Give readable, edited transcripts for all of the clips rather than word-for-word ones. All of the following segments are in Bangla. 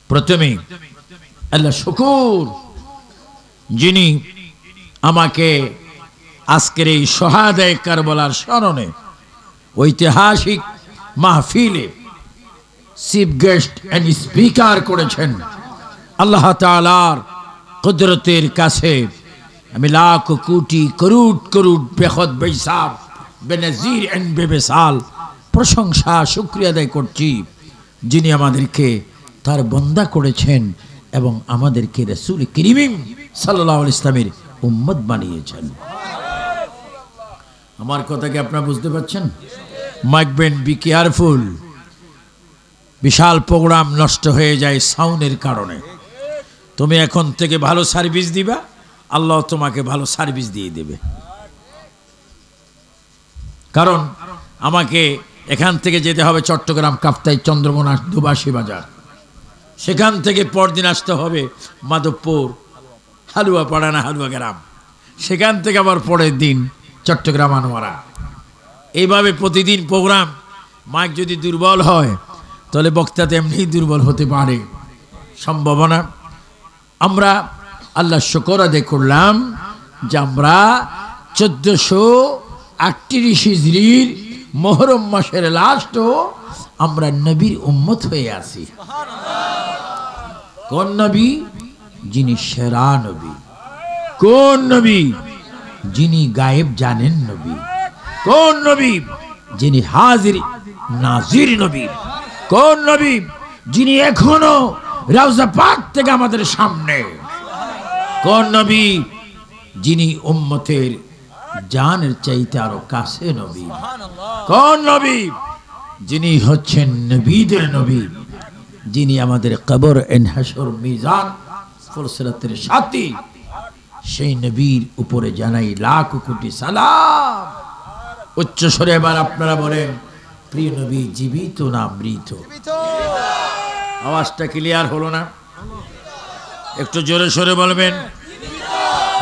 প্রথমে আল্লাহ শুকর, যিনি আমাকে আজকের এই শাহাদায়ে কারবালার স্মরণে ঐতিহাসিক মাহফিলে চিফ গেস্ট এন্ড স্পিকার করেছেন। আল্লাহ তাআলার কুদরতের কাছে আমি লাখ কোটি করুট করুট বেখত বেহিসাব বেনজির এন্ড বেমিসাল প্রশংসা শুকরিয়া আদায় করছি, যিনি আমাদেরকে তার বান্দা করেছেন এবং আমাদেরকে রাসূল করিম সাল্লাল্লাহু আলাইহি ইসলামের উম্মত বানিয়েছেন। আমার কথা কি আপনারা বুঝতে পারছেন? মাইক বেন বি কেয়ারফুল। বিশাল প্রোগ্রাম নষ্ট হয়ে যায় সাউন্ডের কারণে। তুমি এখন থেকে ভালো সার্ভিস দিবা, আল্লাহ তোমাকে ভালো সার্ভিস দিয়ে দেবে। কারণ আমাকে এখান থেকে যেতে হবে চট্টগ্রাম, কাপ্তাই, চন্দ্রকোনা, দুবাসী বাজার। সেখান থেকে পরদিন আসতে হবে মাধবপুর, হালুয়াপাড়া না হালুয়া গ্রাম। সেখান থেকে আবার পরের দিন চট্টগ্রাম, আনোয়ারা। এইভাবে প্রতিদিন প্রোগ্রাম। মাইক যদি দুর্বল হয় তাহলে বক্তা তেমনি দুর্বল হতে পারে, সম্ভাবনা। আমরা আল্লাহ শুকর আদায় করলাম যে আমরা 1438 হিজরির মুহররম মাসের লাস্টও আমরা নবীর উম্মত হয়ে আছি। কোন নবী? যিনি সেরা নবী। কোন নবী? যিনি গায়েব জানেন নবী। কোন নবী? যিনি হাজির নাজির নবী। কোন নবী? যিনি এখনো রওজা পাক থেকে আমাদের সামনে। কোন নবী? যিনি উম্মতের জানের চাইতে আরো কাছে নবী। কোন নবী? যিনি হচ্ছেন নবীদের নবী, যিনি আমাদের কবর এন্ড হাসর মিজান ফুলসিরাতের সাথী। সেই নবীর উপরে জানাই লাখ কোটি সালাম। উচ্চ স্বরে এবার আপনারা বলেন, প্রিয় নবী জীবিত না মৃত? আওয়াজটা ক্লিয়ার হলো না? একটু জোরে সরে বলবেন,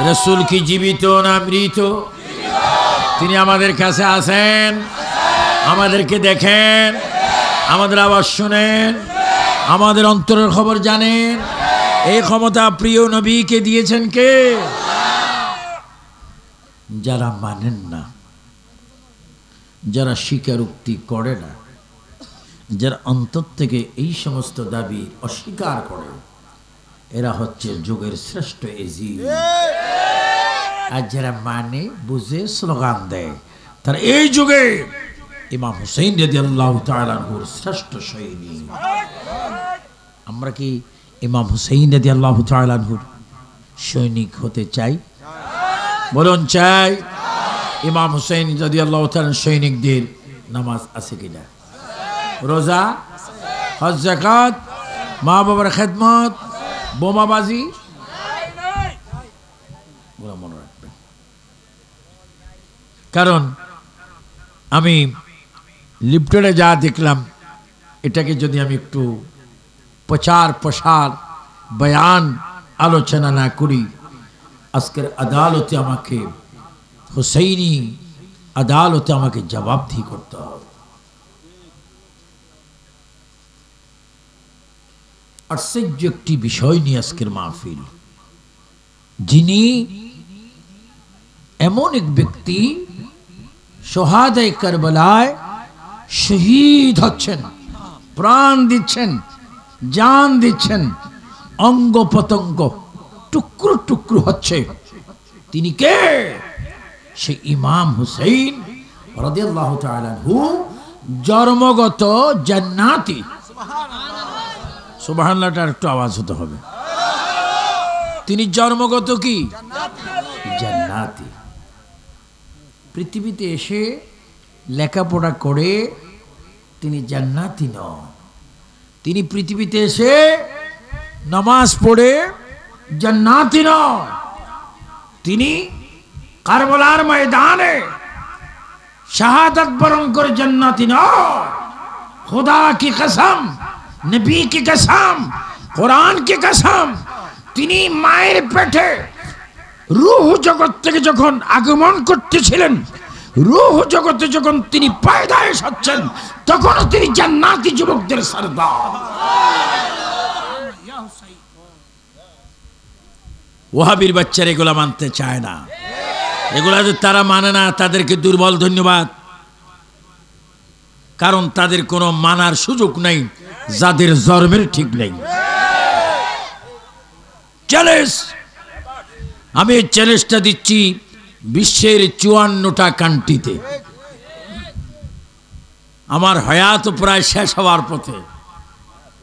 রাসূল কি জীবিত না মৃত? তিনি আমাদের কাছে আছেন, আমাদেরকে দেখেন, আমাদের আওয়াজ শুনেন, আমাদের অন্তরের খবর জানেন। এই ক্ষমতা প্রিয় নবীকে দিয়েছেন কে? যারা মানেন না, যারা স্বীকারোক্তি করে না, যারা অন্তর থেকে এই সমস্ত দাবি অস্বীকার করে, এরা হচ্ছে যুগের শ্রেষ্ঠ এজিদ। আর যারা মানে বুঝে স্লোগান দেয়, তারা এই যুগে ইমাম হুসাইন রাদিয়াল্লাহু তাআলা আনহুর শ্রেষ্ঠ সৈনিক। আমরা কি ইমাম হুসাইন রাদিয়াল্লাহু তাআলা আনহুর সৈনিক হতে চাই? বলুন চাই? ইমাম হুসাইন রাদিয়াল্লাহু তাআলা সৈনিকদের নামাজ আছে কিনা? রোজা, হজ, যাকাত, মা বাবার খেদমত, বোমাবাজি? মনে রাখবেন। কারণ আমি লিফটেডে যা দেখলাম, এটাকে যদি আমি একটু প্রচার প্রসার বয়ান আলোচনা না করি, আজকের আদালতে আমাকে, হুসাইনি আদালতে আমাকে জবাবদিহি করতে হবে। আশ্চর্য একটি বিষয় নিয়ে আজকের মাহফিল। যিনি এমন এক ব্যক্তি শাহাদায়ে কারবালায় শহীদ হচ্ছেন, প্রাণ দিচ্ছেন, জান দিচ্ছেন, অঙ্গ পতঙ্গ টুকরো টুকরো হচ্ছে, তিনি কে? সে ইমাম হুসাইন রাদিয়াল্লাহু তাআলা আনহু, জন্মগত জান্নাতি। সুবহানাল্লাহটার একটু আওয়াজ হতে হবে। তিনি জন্মগত কি? জান্নাতি। পৃথিবীতে এসে লেখাপড়া করে তিনি জান্নাতি নন। তিনি পৃথিবীতে এসে নামাজ পড়ে জান্নাতি নন। তিনি কারবালার ময়দানে শাহাদাত বরণ করে জান্নাতি নন। खुदा की कसम, नबी की कसम, कुरान की कसम, তিনি মায়ের পেটে রূহ জগৎ থেকে যখন আগমন করতেছিলেন, রূহ জগতে যখন তিনি পয়দায়েশ হচ্ছেন, তখন তিনি জান্নাতি যুবকদের সরদার। ওহাবির বাচ্চারা এগুলা মানতে চায় না, এগুলা যে তারা মানে না তাদেরকে দুর্বল ধন্যবাদ, কারণ তাদের কোনো মানার সুযোগ নেই যাদের জন্মের ঠিক নেই। চ্যালেঞ্জ, আমি এই চ্যালেঞ্জটা দিচ্ছি বিশ্বের 54টা কান্ট্রিতে। আমার হায়াত প্রায় শেষ হওয়ার পথে,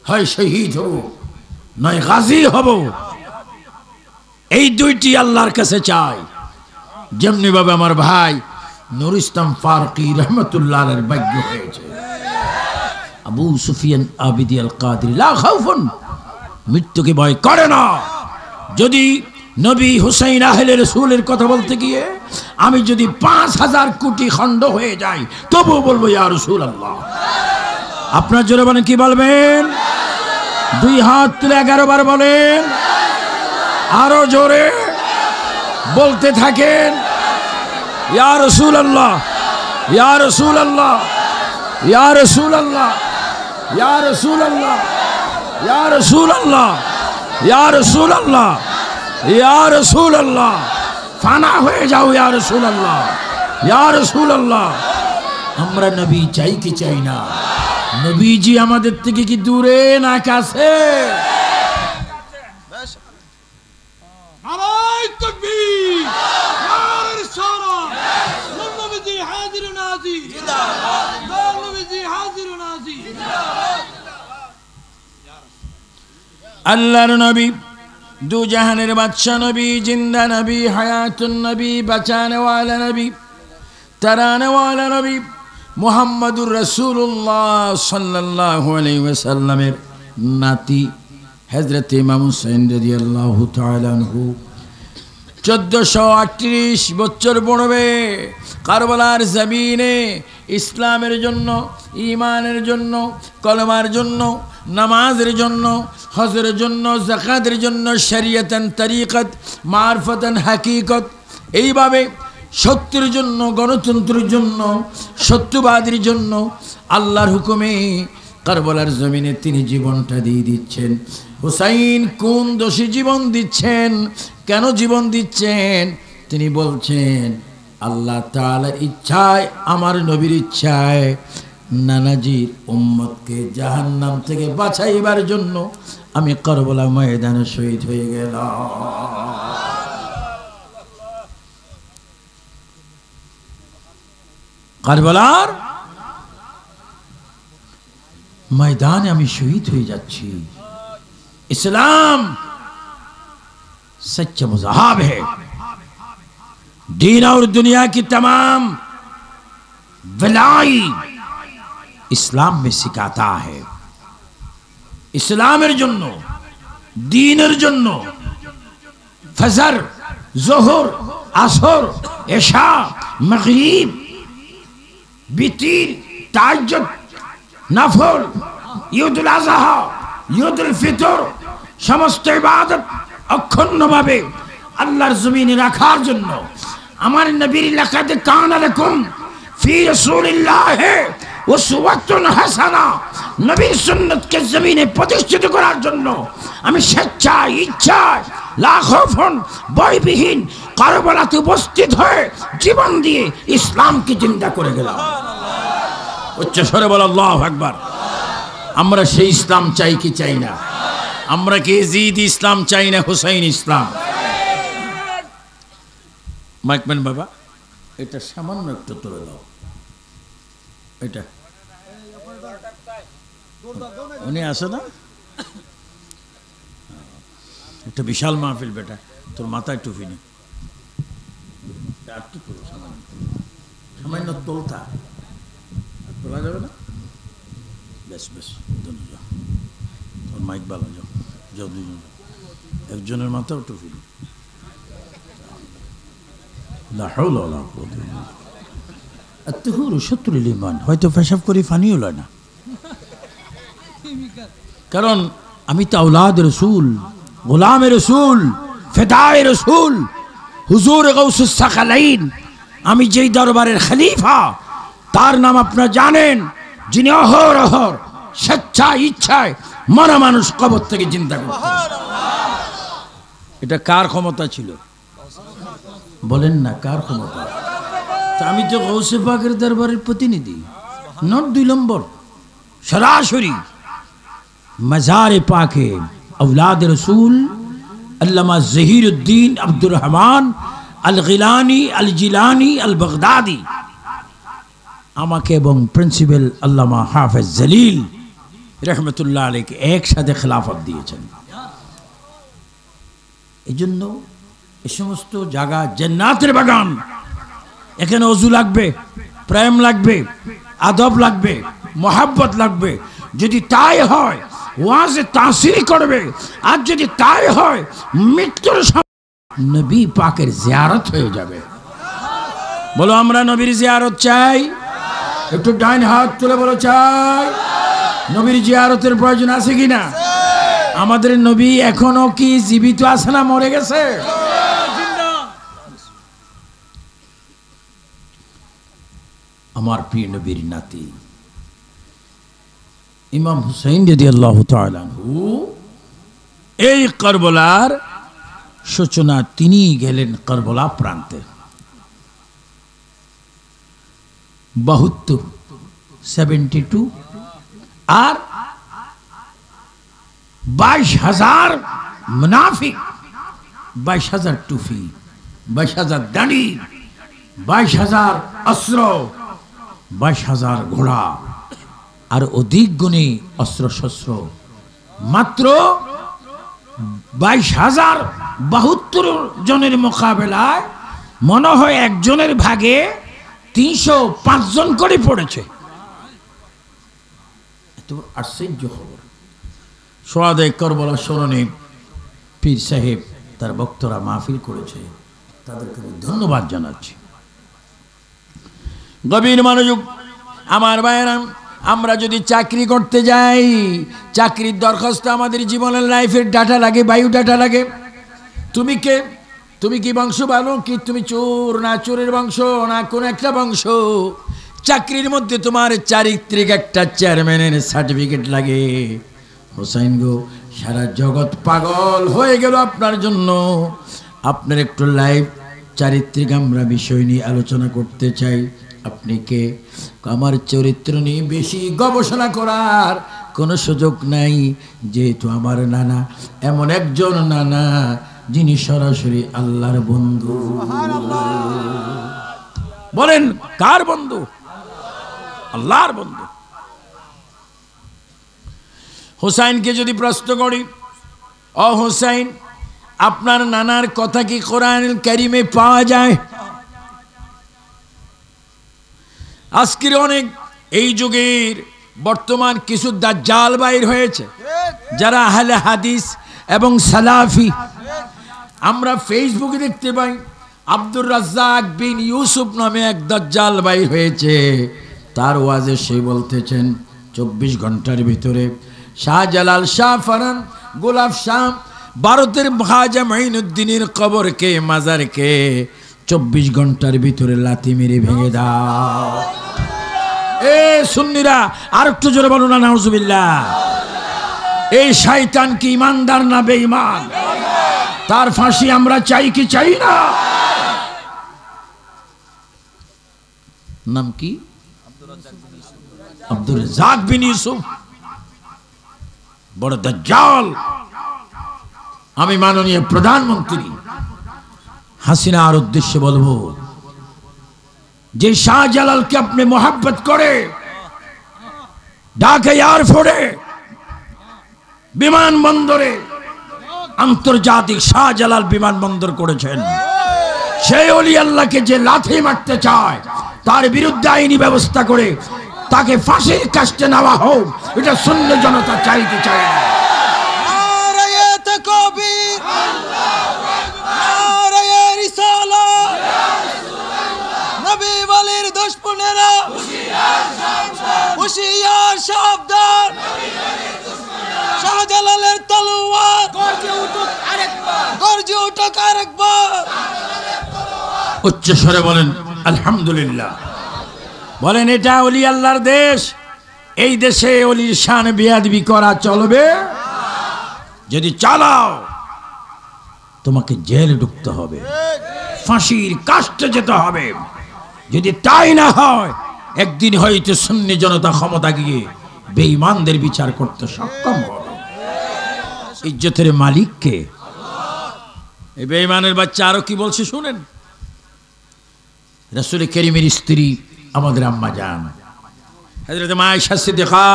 হয় শহীদ হব নয় গাজী হব, এই দুইটি আল্লাহর কাছে চাই। যেমনি ভাবে আমার ভাই নূর ইসলাম ফারুকী রহমতুল্লাহর ভাগ্য হয়েছে, আবু সুফিয়ান আবিদি আল কাদরি লা খাউফুন, মৃত্যুকে ভয় করে না। যদি নবী হুসাইন আহলে রাসূলের কথা বলতে গিয়ে আমি যদি 5000 কোটি খণ্ড হয়ে যাই তবুও বলবো ইয়া রাসূলুল্লাহ। আপনার জোরে বলেন, কি বলবেন? 2 হাত তুলে 11 বার বলেন, আরো জোরে বলতে থাকেন, ইয়া রাসূলুল্লাহ, ইয়া রাসূলুল্লাহ, ইয়া রাসূলুল্লাহ, ইয়া রাসূলুল্লাহ, ইয়া রাসূলুল্লাহ, ইয়া রাসূলুল্লাহ, ইয়া রাসূলুল্লাহ, ফানা হয়ে যাও ইয়া রাসূলুল্লাহ, ইয়া রাসূলুল্লাহ। আমরা নবী চাই কি চাই না? নবীজি আমাদের থেকে কি দূরে না কাছে? নারায়ে তাকবীর, নারায়ে রিসালাত, নবীজি হাজির ও নাজির জিন্দাবাদ, নবীজি হাজির ও নাজির জিন্দাবাদ। আল্লাহর নবী, দু জাহানের বাদশা নবী, জিন্দা নবী, হায়াতুন নবী, বাঁচানে ওয়ালা নবী, তারানে ওয়ালা নবী মুহাম্মদুর রাসূলুল্লাহ সাল্লাল্লাহু আলাইহি ওয়াসাল্লামের নাতি হযরত ইমাম হুসাইন রাদিয়াল্লাহু তাআলা আনহু 1438 বছর পড়বে কারবালার জমিনে ইসলামের জন্য, ঈমানের জন্য, কলমার জন্য, নামাজের জন্য, হজের জন্য, যাকাতের জন্য, শরীয়তান তরিকত, মারফতান হাকিকত, এইভাবে সত্যের জন্য, গণতন্ত্রের জন্য, সত্যবাদীর জন্য আল্লাহর হুকুমে কারবালার জমিনে তিনি জীবনটা দিয়ে দিচ্ছেন। হুসাইন কোন দোষী জীবন দিচ্ছেন, কেন জীবন দিচ্ছেন? তিনি বলছেন আল্লাহ তাআলার ইচ্ছায়, আমার নবীর ইচ্ছায় নানাজির উম্মতকে জাহান্নাম থেকে বাঁচাইবার জন্য আমি কারবালা ময়দানে শহীদ হয়ে গেলাম। কারবালার ময়দানে আমি শহীদ হয়ে যাচ্ছি। इस्लाम सच्चा मज़हब है, दीन और दुनिया की तमाम भलाई इस्लाम में सिखाता है। इस्लामेर जन्नो, दीनेर जन्नो फजर, जोहर, असर, एशा, मगरिब, बितिर, ताज्जुद, नफल, ईदुल अज़हा, ঈদুল ফিতর, সমস্ত ইবাদত অক্ষুণ্ণভাবে আল্লাহর জমিনে রাখার জন্য আমার নবীর লাকাদ কানা লাকুম ফি রাসূলিল্লাহি উসওয়াতুন হাসানা, নবীর সুন্নতকে জমিনে প্রতিষ্ঠিত করার জন্য আমি স্বেচ্ছায়, ইচ্ছায়, লা খাউফুন, ভয়বিহীন কারবালাতে উপস্থিত হয়ে জীবন দিয়ে ইসলামকে জিন্দা করে গেলাম। উচ্চ স্বরে বল আল্লাহু আকবার। আমরা সেই ইসলাম চাই কি চাই না? আমরা কি জিদ ইসলাম চাই না হুসাইন ইসলাম? মাইকম্যান বাবা, এটা সামান্য একটু তুলে দাও। এটা উনি আসে না, একটা বিশাল মাহফিল বেটা, তোর মাথায় টুপি নেই, সামান্য তোলতা তোলা যাবে না? বেশ বেশ, যাও, তোর মাইক ভালো, যাও যাও, দুজন, একজনের মাথাও টুপি নেই। হয়তো পেশাব করি ফানিও লয় না, কারণ আমি তো আওলাদ রসুল, গোলামে রসুল, ফেদায়ে রসুল, হুজুর গৌসুস সাকালাইন, আমি যেই দরবারের খলিফা, তার নাম আপনারা জানেন, যিনি অহরহ স্বেচ্ছায়, ইচ্ছায় মরা মানুষ কবর থেকে চিন্তা করতেন। এটা কার ক্ষমতা ছিল বলেন না, কার ক্ষমতা? তা আমি তো গৌসে পাকের দরবারের প্রতিনিধি, নট 2 নম্বর। সরাসরি মাজারে পাকে औलाद रसूल अल्लामा ज़हीरुद्दीन अब्दुर रहमान अल गिलानी अल जिलानी अल बगदादी আমাকে এবং প্রিন্সিপাল আল্লামা হাফেজ জলিল রহমতুল্লাহ আলাইহিকে একসাথে খেলাফত দিয়েছেন। এই জন্য এই সমস্ত জায়গা জান্নাতের বাগান। এখানে ওযু লাগবে, প্রেম লাগবে, আদব লাগবে, মোহাব্বত লাগবে। যদি তাই হয় ওয়াজে তাসির করবে, আর যদি তাই হয় মৃত্যুর নবী পাকের জিয়ারত হয়ে যাবে। বলো আমরা নবীর জিয়ারত চাই? একটু ডাইন হাত তুলে বলো চাই। নবীর জিয়ারতের প্রয়োজন আছে কিনা? আমাদের নবী এখনো কি জীবিত আছে না মরে গেছে? আমার প্রিয় নবীর নাতি ইমাম হুসাইন রাদিয়াল্লাহু তাআলা আনহু, এই কারবালার সূচনা তিনি গেলেন কারবালা প্রান্তে। 72 আর 22,000 মুনাফিক, 22,000 টুফি, 22,000 দাঁড়ি, 22,000 অস্ত্র, 22,000 ঘোড়া আর অধিক গুণে অস্ত্র শস্ত্র। মাত্র 22,072 জনের মোকাবেলায় মনে হয় একজনের ভাগে 305 জন করে পড়েছে। এত আশ্চর্য খবর। সোহাদায়ে কারবালা স্মরণে পীর সাহেব তার বক্তরা মাহফিল করেছে, তাদেরকে ধন্যবাদ জানাচ্ছি। গভীর মনোযোগ আমার ভাইয়েরা। আমরা যদি চাকরি করতে যাই, চাকরির দরখাস্ত আমাদের জীবনের লাইফের ডাটা লাগে, বায়ো ডাটা লাগে। তুমি কে? তুমি কি বংশ ভালো, কি তুমি চোর না চোরের বংশ না কোন একটা বংশ? চাকরির মধ্যে তোমার চারিত্রিক একটা চেয়ারম্যানের সার্টিফিকেট লাগে। হোসাইন গো, সারা জগৎ পাগল হয়ে গেল আপনার জন্য। আপনার একটু লাইফ চারিত্রিক আমরা বিষয় নিয়ে আলোচনা করতে চাই। আপনি কে? আমার চরিত্র নিয়ে বেশি গবেষণা করার কোনো সুযোগ নাই, যেহেতু আমার নানা এমন একজন নানা যিনি সরাসরি আল্লাহর বন্ধু। বলেন কার বন্ধু? আল্লাহর বন্ধু। হোসাইনকে যদি প্রশ্ন করি, ও হোসাইন, আপনার নানার কথা কি কোরআনুল কারীমে পাওয়া যায়? আজকের অনেক এই যুগের বর্তমান কিছু দাজ্জাল বাইর হয়েছে, যারা আহলে হাদিস এবং সালাফি। আমরা ফেসবুকে দেখতে পাই আব্দুর রাজ্জাক বিন ইউসুফ নামে এক দাজ্জাল বাইর হয়েছে। তার ওয়াজে সে বলতেছেন 24 ঘন্টার ভিতরে শাহজালাল, শাহ ফরান, গোলাপ শাহ, ভারতের খাজা মাইনুদ্দিনের কবরকে, মাজারকে 24 ঘন্টার ভিতরে লাথি মেরে ভেঙে দাও। এ সুন্নিরা আর একটু জোরে বলো না নাউজুবিল্লাহ। এই শয়তান কি ইমানদার না বেঈমান? তার ফাঁসি আমরা চাই কি চাই না? নাম কি? আব্দুর রাজ্জাক বিন ইউসুফ, বড় দাজ্জাল। আমি মাননীয় প্রধানমন্ত্রী হাসিনার উদ্দেশ্যে বলবো, যে শাহজালালকে আপনি মোহাব্বত করে ঢাকা এয়ারপোর্টে, বিমানবন্দরে, আন্তর্জাতিক শাহজালাল বিমানবন্দর করেছেন, সেই ওলি আল্লাহকে যে লাথি মারতে চায় তার বিরুদ্ধে আইনি ব্যবস্থা করে তাকে ফাঁসির কাস্টে নেওয়া হোক। এটা সুন্নি জনতা চাইতে চায় না। শাহজালালের তলোয়ার গর্জে উঠুক আরেকবার। উচ্চ স্বরে বলেন আলহামদুলিল্লাহ। বলেন এটা ওলি আল্লাহর দেশ, এই দেশে ওলির শান বেয়াদবি করা চলবে? যদি চালাও তোমাকে জেলে ঢুকতে হবে, ফাঁসির কাস্টে যেতে হবে। যদি তাই না হয় একদিন হয়তো সুন্নি জনতা ক্ষমতা গিয়ে বেঈমানদের বিচার করতে সক্ষম হবে। ইজ্জতের মালিক কে? এই বেঈমানের বাচ্চা আরো কি বলছে শুনেন। রাসূল করিমের স্ত্রী আমাদের আম্মা জান হযরত আয়েশা সিদ্দিকা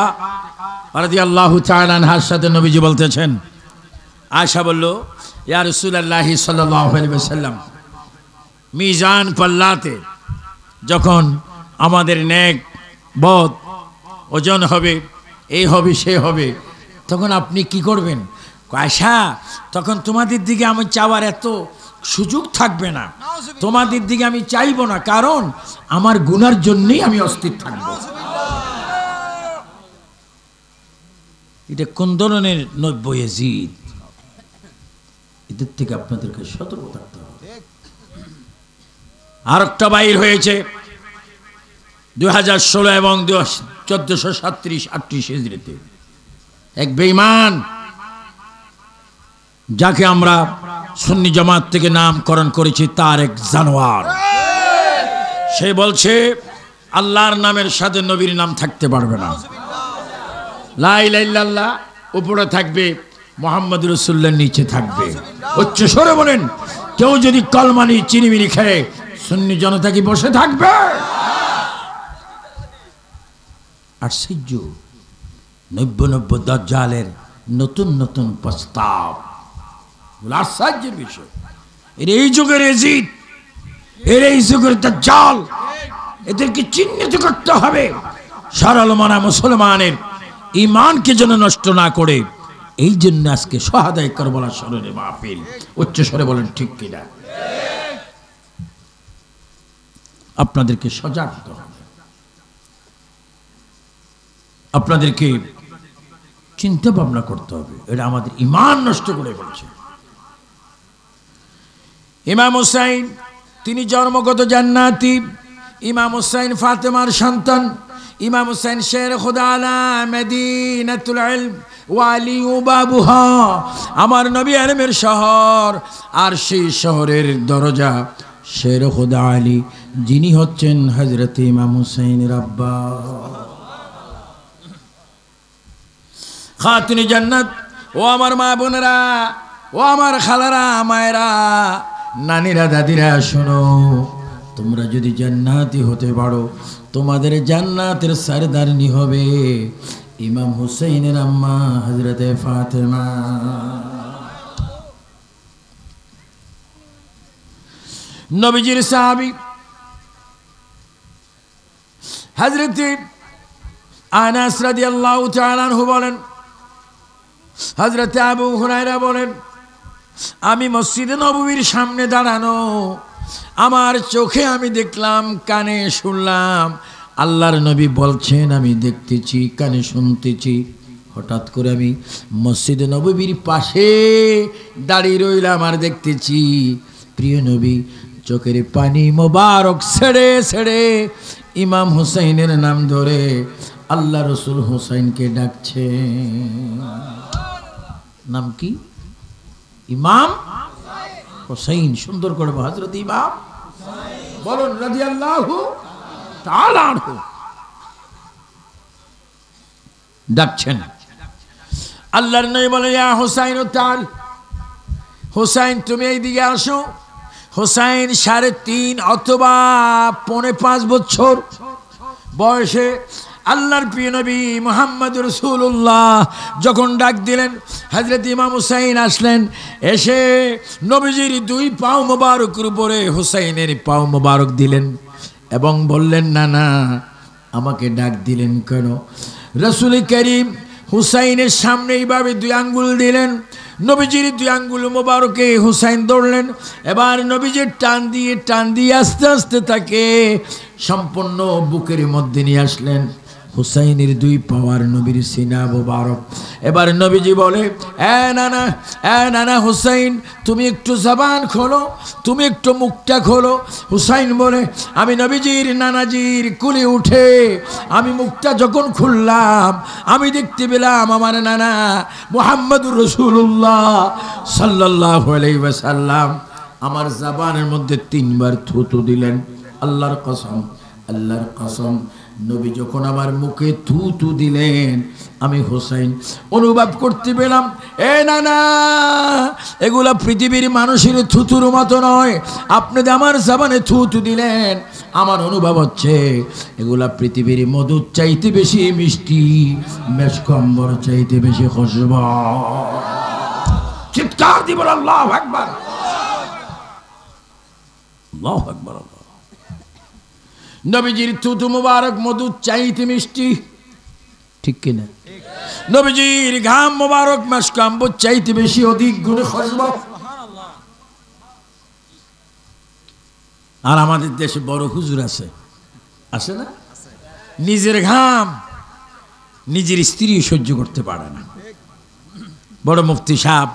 রাদিয়াল্লাহু তাআলা আনহার সাথে নবীজি বলতেছেন, আয়েশা বলল, ইয়া রাসূলুল্লাহ সাল্লাল্লাহু আলাইহি ওয়াসাল্লাম, মিজান পাল্লাতে যখন আমাদের নেক বদ ওজন হবে, এই হবে সে হবে, তখন আপনি কি করবেন? আয়েশা, তখন তোমাদের দিকে আমি চাওয়ার এত সুযোগ থাকবে না, তোমাদের দিকে আমি চাইবো না, কারণ আমার গুনার জন্যই আমি অস্থির থাকবো। এটা কোন ধরনের নব্য ইয়াজিদ? এদের থেকে আপনাদেরকে সতর্ক থাকতে হবে। আর একটা বাইর হয়েছে 2016 এবং 1437-38 হিজরিতে এক বেঈমান, যাকে আমরা সুন্নি জামাত থেকে নামকরণ করেছি তারেক জানোয়ার। সে বলছে আল্লাহর নামের সাথে নবীর নাম থাকতে পারবে না, লা ইলাহা ইল্লাল্লাহ উপরে থাকবে, মুহাম্মদ রাসূলুল্লাহর নিচে থাকবে। উচ্চ স্বরে বলেন, কেউ যদি কলমানি চিনিমিনি খেয়ে সুন্নি জনতা কি বসে থাকবে? আশ্চর্য, নব্য দাজ্জালের নতুন নতুন প্রস্তাব, আশ্চর্যের বিষয়। এর এই যুগের ইয়াজিদ, এর এই যুগের দাজ্জাল, এদেরকে চিহ্নিত করতে হবে। সরল মনা মুসলমানের ঈমানকে যেন নষ্ট না করে, এই জন্য আজকে শাহাদায়ে কারবালার স্মরণে মাহফিল। উচ্চ স্বরে বলেন ঠিক কিনা? আপনাদেরকে সজাগ হতে হবে, আপনাদেরকে চিন্তা ভাবনা করতে হবে। এটা আমাদের ঈমান নষ্ট করে বলছে। ইমাম হুসাইন তিনি জন্মগত জান্নাতি। ইমাম হুসাইন ফাতেমার সন্তান। ইমাম হুসাইন শের খুদা আলা মদিনাতুল ইলম ওয়া আলী বাবুহা, আমার নবী আলমের শহর, আর সেই শহরের দরজা শের খুদা আলী, যিনি হচ্ছেন হযরত ইমাম হুসাইনের আব্বা। খাতুনে জান্নাত, ও আমার মা বোনেরা, ও আমার খালারা, মায়েরা, নানিরা, দাদিরা, শোনো, তোমরা যদি জান্নাতি হতে পারো, তোমাদের জান্নাতের সরদারনি হবে ইমাম হুসাইনের আম্মা হযরতে ফাতেমা। নবীজির সাহাবী হযরতে আনাস রাদিয়াল্লাহু তাআলা আনহু বলেন, হযরতে আবু হুরায়রা বলেন, আমি মসজিদে নববীর সামনে দাঁড়ানো, আমার চোখে আমি দেখলাম, কানে শুনলাম, আল্লাহর নবী বলছেন, আমি দেখতেছি, কানে শুনতেছি। হঠাৎ করে আমি মসজিদে নববীর পাশে দাঁড়িয়ে রইলাম আর দেখতেছি প্রিয় নবী চোখের পানি মোবারক ছেড়ে ছেড়ে ইমাম হুসাইনের নাম ধরে আল্লাহ রসুল হুসাইনকে ডাকছে। নাম কি? ইমাম হুসাইন। সুন্দর করে হযরত ইমাম বলুন রাদিয়াল্লাহু তাআলা আনহু ডাকছেন। আল্লাহর নবী বলেন, ইয়া হুসাইন তাআল, হুসাইন তুমি এই দিকে আসো। হুসাইন 3.5 অথবা 4.5 বছর বয়সে আল্লাহর প্রিয় নবী মুহাম্মদ রাসূলুল্লাহ যখন ডাক দিলেন, হযরত ইমাম হুসাইন আসলেন, এসে নবীজির 2 পাও মোবারকের উপরে হুসাইনের পাও মোবারক দিলেন এবং বললেন, না না, আমাকে ডাক দিলেন কেন? রাসূল করিম হুসাইনের সামনে এইভাবে 2 আঙ্গুল দিলেন। নবীজির 2 আঙ্গুল মোবারকে হুসাইন ধরলেন। এবার নবীজির টান দিয়ে আস্তে আস্তে তাকে সম্পূর্ণ বুকের মধ্যে নিয়ে আসলেন। হুসাইনের দুই পাওয়ার নবীর সিনা মুবারক। এবার নবীজি বলে, এ নানা হুসাইন, তুমি একটু জবান খোলো, তুমি একটু মুখটা খোলো। হুসাইন বলে, আমি নবীজির নানাজির কুলে উঠে আমি মুখটা যখন খুললাম, আমি দেখতে পেলাম আমার নানা মুহাম্মদুর রাসূলুল্লাহ সাল্লাল্লাহু আলাইহি ওয়াসাল্লাম আমার জবানের মধ্যে 3 বার থুতু দিলেন। আল্লাহর কসম, আল্লাহর কসম, নবী যখন আমার মুখে থুতু দিলেন, আমি হুসাইন অনুভব করতে পেলাম, এ নানা, এগুলা পৃথিবীর মানুষের থুতুর মতো নয়। আপনি আমার জবানে থুতু দিলেন, আমার অনুভব হচ্ছে এগুলা পৃথিবীর মধুর চাইতে বেশি মিষ্টি, মেশকম্বর চাইতে বেশি খুশবু। চিৎকার দিব আল্লাহু আকবার, আল্লাহু আকবার। নবীজির থুতু মুবারক মধুর চাইতে মিষ্টি, ঠিক কিনা? নবীজির ঘাম মুবারক মেশকাম্বর চাইতে বেশি অধিক গুণে খুশবু। আর আমাদের দেশে বড় হুজুর আছে, আছে না? নিজের ঘাম নিজের স্ত্রী সহ্য করতে পারে না। বড় মুফতি সাহেব,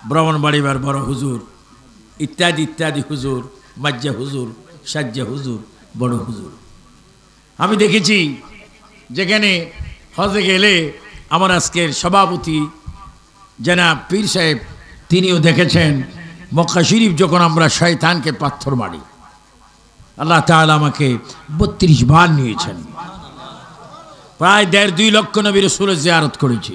ব্রাহ্মণবাড়িবার বড় হুজুর, ইত্যাদি ইত্যাদি হুজুর, মাজ্জা হুজুর, সাজ্জা হুজুর, বড় হুজুর। আমি দেখেছি যেখানে হজে গেলে আমার আজকের সভাপতি জনাব পীর সাহেব, তিনিও দেখেছেন মক্কা শরীফ যখন আমরা শয়তানকে পাথর মারি, আল্লাহ তাআলা আমাকে 32 বার নিয়েছেন। প্রায় 1.5-2 লক্ষ নবী রাসূলের জিয়ারত করেছি।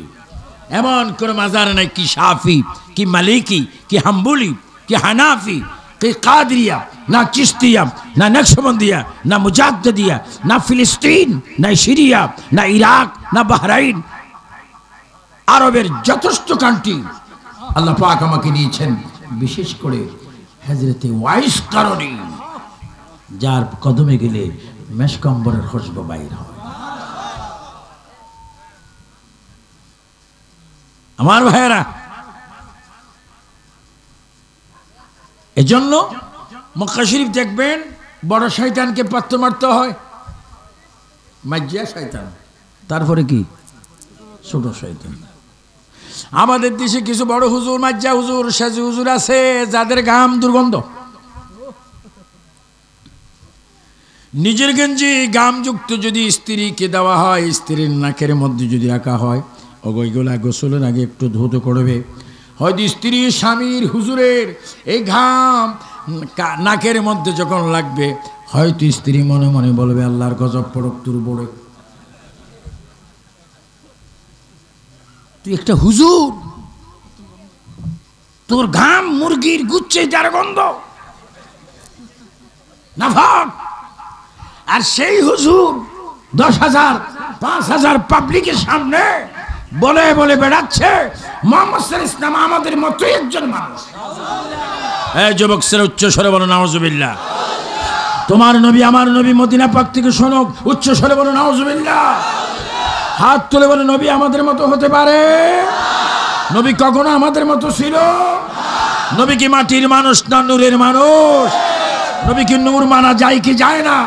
এমন কোনো মাজার নাই, কি শাফি, কি মালিকি, কি হাম্বলি, কি হানাফি, কি কাদরিয়া, না চিশতিয়া, না নকশবন্দিয়া, না মুজাদ্দিদিয়া, না ফিলিস্তিন, না সিরিয়া, না ইরাক, না বাহরাইন, আরবের যথেষ্ট কান্ট্রি আল্লাহ পাক আমাকে নিয়েছেন। বিশেষ করে হযরতে ওয়াইস কারণী, যার কদমে গেলে মেশকম্বরের খুশবু বাইর হয়। আমার ভাইয়েরা, এজন্য মক্কা শরীফ দেখবেন বড় শয়তানকে পাথর মারতে হয়, মাজ্জা শয়তান, তারপরে কি ছোট শয়তান। আমাদের দেশে কিছু বড় হুজুর, মাজ্জা হুজুর, সাজি হুজুর আছে যাদের ঘাম দুর্গন্ধ। নিজের গঞ্জি ঘামযুক্ত যদি স্ত্রীকে দেওয়া হয়, স্ত্রীর নাকের মধ্যে যদি রাখা হয়, ওইগুলা গোসলের আগে একটু ধৌত করবে। হয়তো স্ত্রী স্বামীর হুজুরের এই ঘাম নাকের মধ্যে যখন লাগবে, হয়তো স্ত্রী মনে মনে বলবে, আল্লাহর গজব পড়ক তোর বড়ে, তুই একটা হুজুর, তোর ঘাম মুরগির গুচ্ছে যার গন্ধ না ভাব। আর সেই হুজুর 10,000 5,000 পাবলিকের সামনে বলে বলে বেড়াচ্ছে মুহাম্মদ সাল্লাল্লাহু আলাইহি ওয়াসাল্লাম আমাদের মতোই একজন মানুষ। এই যুবক ছেলে উচ্চ স্বরে বলো নাউজুবিল্লাহ। তোমার নবী আমার নবী মদিনা পাক থেকে শোনো, উচ্চ স্বরে বলো নাউজুবিল্লাহ। হাত তুলে বলো নবী আমাদের মতো হতে পারে? নবী কখনো আমাদের মতো ছিল? নবী কি মাটির মানুষ না নূরের মানুষ? নবী কি নূর মানা যায় কি যায় না?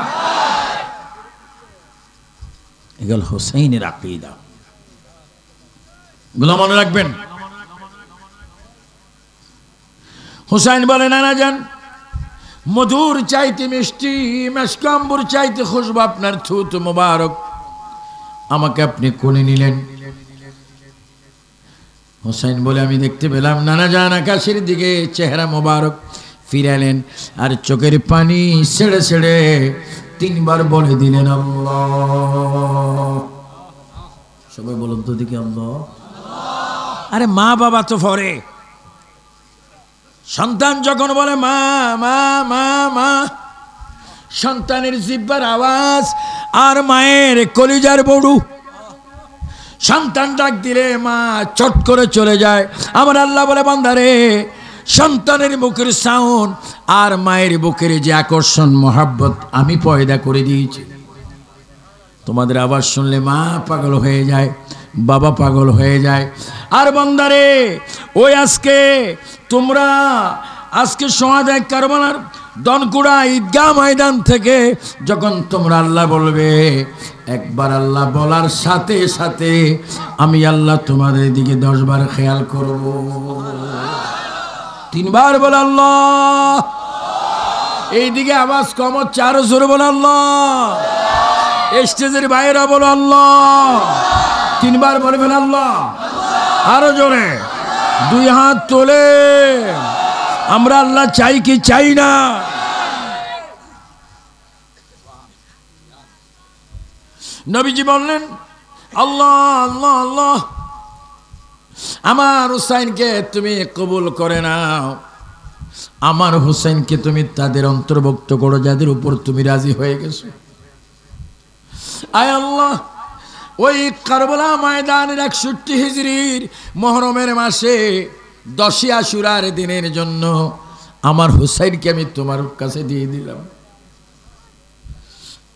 এগুলো হোসেইনের আকীদা, গুলো মনে রাখবেন। হুসাইন বলে, নানা যান, মধুর চাইতে মিষ্টি, মেশকাম্বর চাইতে খুশবু আপনার থুতু মোবারক, আমাকে আপনি কোলে নিলেন। হুসাইন বলে, আমি দেখতে পেলাম নানা যান আকাশের দিকে চেহারা মোবারক ফিরালেন, আর চোখের পানি ছেড়ে ছেড়ে 3 বার বলে দিলেন আল্লাহ। সবাই বলুন তো দেখি আল্লাহ। আরে মা বাবা তো পরে, সন্তান যখন বলে মা মা মা মা, সন্তানের জিহ্বার আওয়াজ আর মায়ের কলিজার বড়ু। সন্তান ডাক দিলে মা চট করে চলে যায়। আমার আল্লাহ বলে, বান্দারে, সন্তানের মুখের সাউন্ড আর মায়ের বুকের যে আকর্ষণ মহাব্বত আমি পয়দা করে দিয়েছি, তোমাদের আবার শুনলে মা পাগল হয়ে যায়, বাবা পাগল হয়ে যায়। আর বান্দারে, ওই আজকে তোমরা আজকে সোহাদায়ে কারবালার দনকুড়া ঈদগাহ ময়দান থেকে যখন তোমরা আল্লাহ বলবে একবার আল্লাহ বলার সাথে সাথে আমি আল্লাহ তোমাদের দিকে 10 বার খেয়াল করব। 3 বার বল আল্লাহ। এইদিকে আওয়াজ কম হচ্ছে, আরো জোরে বল আল্লাহ। স্টেজের বাইরে বল আল্লাহ। 3 বার বলে ফেল আল্লাহ, আরো জোরে। 2 হাত তোলে। আমরা আল্লাহ চাই কি চাই না? নবীজি বললেন, আল্লাহ আল্লাহ আল্লাহ, আমার হুসাইনকে তুমি কবুল করে নাও, আমার হুসাইনকে তুমি তাদের অন্তর্ভুক্ত করো যাদের উপর তুমি রাজি হয়ে গেছো। আয় আল্লাহ, ওই কারবালা ময়দানের 61 হিজরির মুহররমের মাসে 10 আশুরার দিনের জন্য আমার হুসাইনকে আমি তোমার কাছে দিয়ে দিলাম।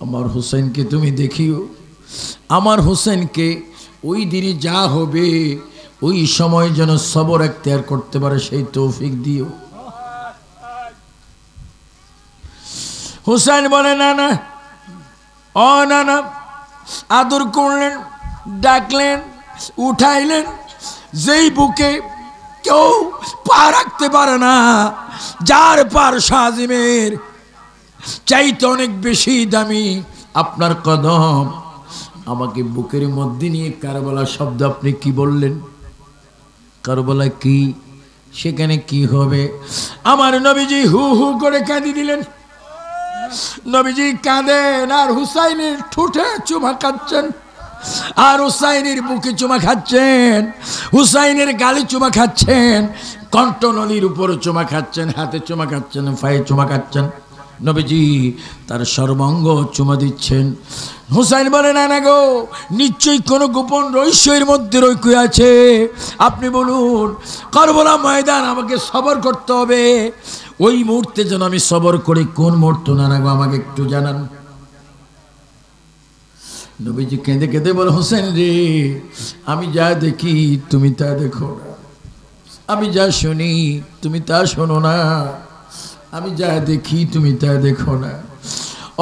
আমার হুসাইনকে তুমি দেখিও, আমার হুসাইনকে ওই দিনে যা হবে ওই সময় যেন সবর এখতিয়ার করতে পারে সেই তৌফিক দিও। হুসাইন বলে না না, ও না না, আদর করলেন, ডাকলেন, উঠাইলেন, যেই বুকে কেউ পা রাখতে পারে না, যার পার শাহজিমের চাইতে অনেক বেশি দামি আপনার কদম, আমাকে বুকের মধ্যে নিয়ে কারবালা শব্দ আপনি কি বললেন? কারবালা কি, সেখানে কি হবে? আমার নবীজি হু হু করে কাঁদি দিলেন। নবীজি কাঁদেন আর হুসাইনের ঠোঁটে চুমা খাচ্ছেন, আর হুসাইনের বুকে চুমা খাচ্ছেন, হুসাইনের গালে চুমা খাচ্ছেন, কণ্ঠনলীর উপর চুমা খাচ্ছেন, হাতে চুমা খাচ্ছেন, পায়ে চুমা খাচ্ছেন। নবীজি তার সর্বাঙ্গ চুমা দিচ্ছেন। হুসাইন বলে না না গো, নিশ্চয়ই কোনো গোপন রহস্যের মধ্যে রইকে আছে, আপনি বলুন। কারবালা ময়দান আমাকে সবর করতে হবে, ওই মুহূর্তে যেন আমি সবর করি। কোন মুহূর্ত না না গো, আমাকে একটু জানান। নবীজি কেঁদে কেঁদে বলে, হোসেন রে, আমি যা দেখি তুমি তা দেখো না, আমি যা শুনি তুমি তা শোনো না, আমি যা দেখি তুমি তা দেখো না।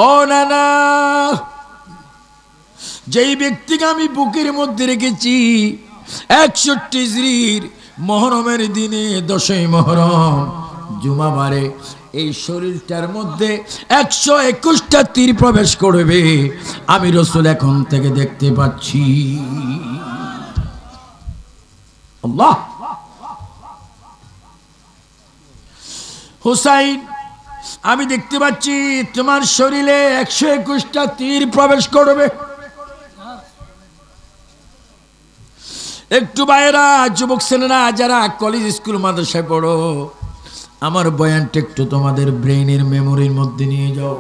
ও না না, যেই ব্যক্তিকে আমি বুকের মধ্যে রেখেছি 61 হিজরির মুহররমের দিনে 10ই মুহররম জুমাবারে, এই শরীরটার মধ্যে 121টা তীর প্রবেশ করবে, আমি রাসূল এখন থেকে দেখতে পাচ্ছি। আল্লাহ। হুসাইন, আমি দেখতে পাচ্ছি তোমার শরীরে 121টা তীর প্রবেশ করবে। একটু বাইরা যুবক ছেলেরা যারা কলেজ স্কুল মাদ্রাসায় পড়ো, আমার বয়ানটা একটু তোমাদের ব্রেইনের মেমোরির মধ্যে নিয়ে যাও।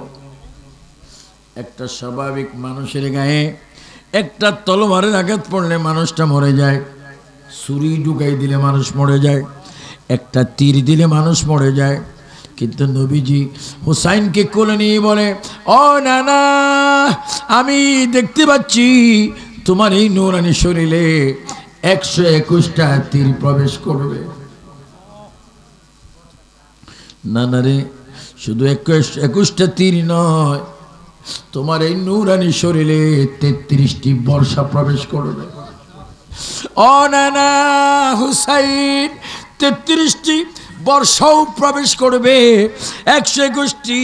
একটা স্বাভাবিক মানুষের গায়ে একটা তলোয়ারের আঘাত পড়লে মানুষটা মরে যায়, ছুরি ঢুকাই দিলে মানুষ মরে যায়, একটা তীর দিলে মানুষ মরে যায়। কিন্তু নবীজি হুসাইনকে কোলে নিয়ে বলে, ও না না, আমি দেখতে পাচ্ছি তোমার এই নূরানি শরীরে 121টা তীর প্রবেশ করবে। না না রে, শুধু 21টা তীর নয়, তোমার এই নূরানি শরীরে 33টি বর্ষা প্রবেশ করবে। ও না না হুসাইন, 33টি বর্ষাও প্রবেশ করবে। 121টি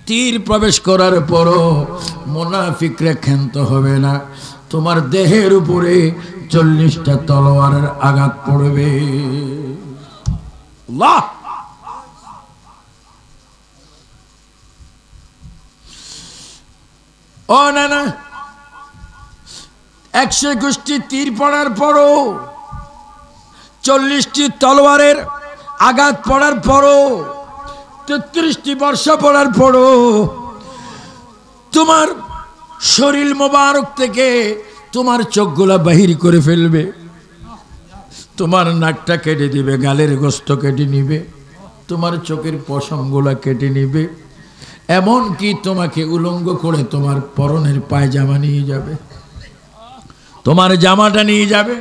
তীর প্রবেশ করার পরও মুনাফিকরা ক্ষান্ত হবে না, তোমার দেহের উপরে 40টা তলোয়ারের আঘাত পড়বে। আল্লাহ। ও না না, 121টি তীর পড়ার পরও, 40টি তলোয়ারের আঘাত পড়ার পরও, 33টি বর্ষা পড়ার পরও তোমার শরীর মোবারক থেকে তোমার চোখগুলা বাহির করে ফেলবে, তোমার নাকটা কেটে দিবে, গালের গোস্ত কেটে নিবে, তোমার চোখের পশমগুলা কেটে নিবে, এমন কি তোমাকে উলঙ্গ করে তোমার পরনের পায়জামা নিয়ে যাবে, তোমার জামাটা নিয়ে যাবে,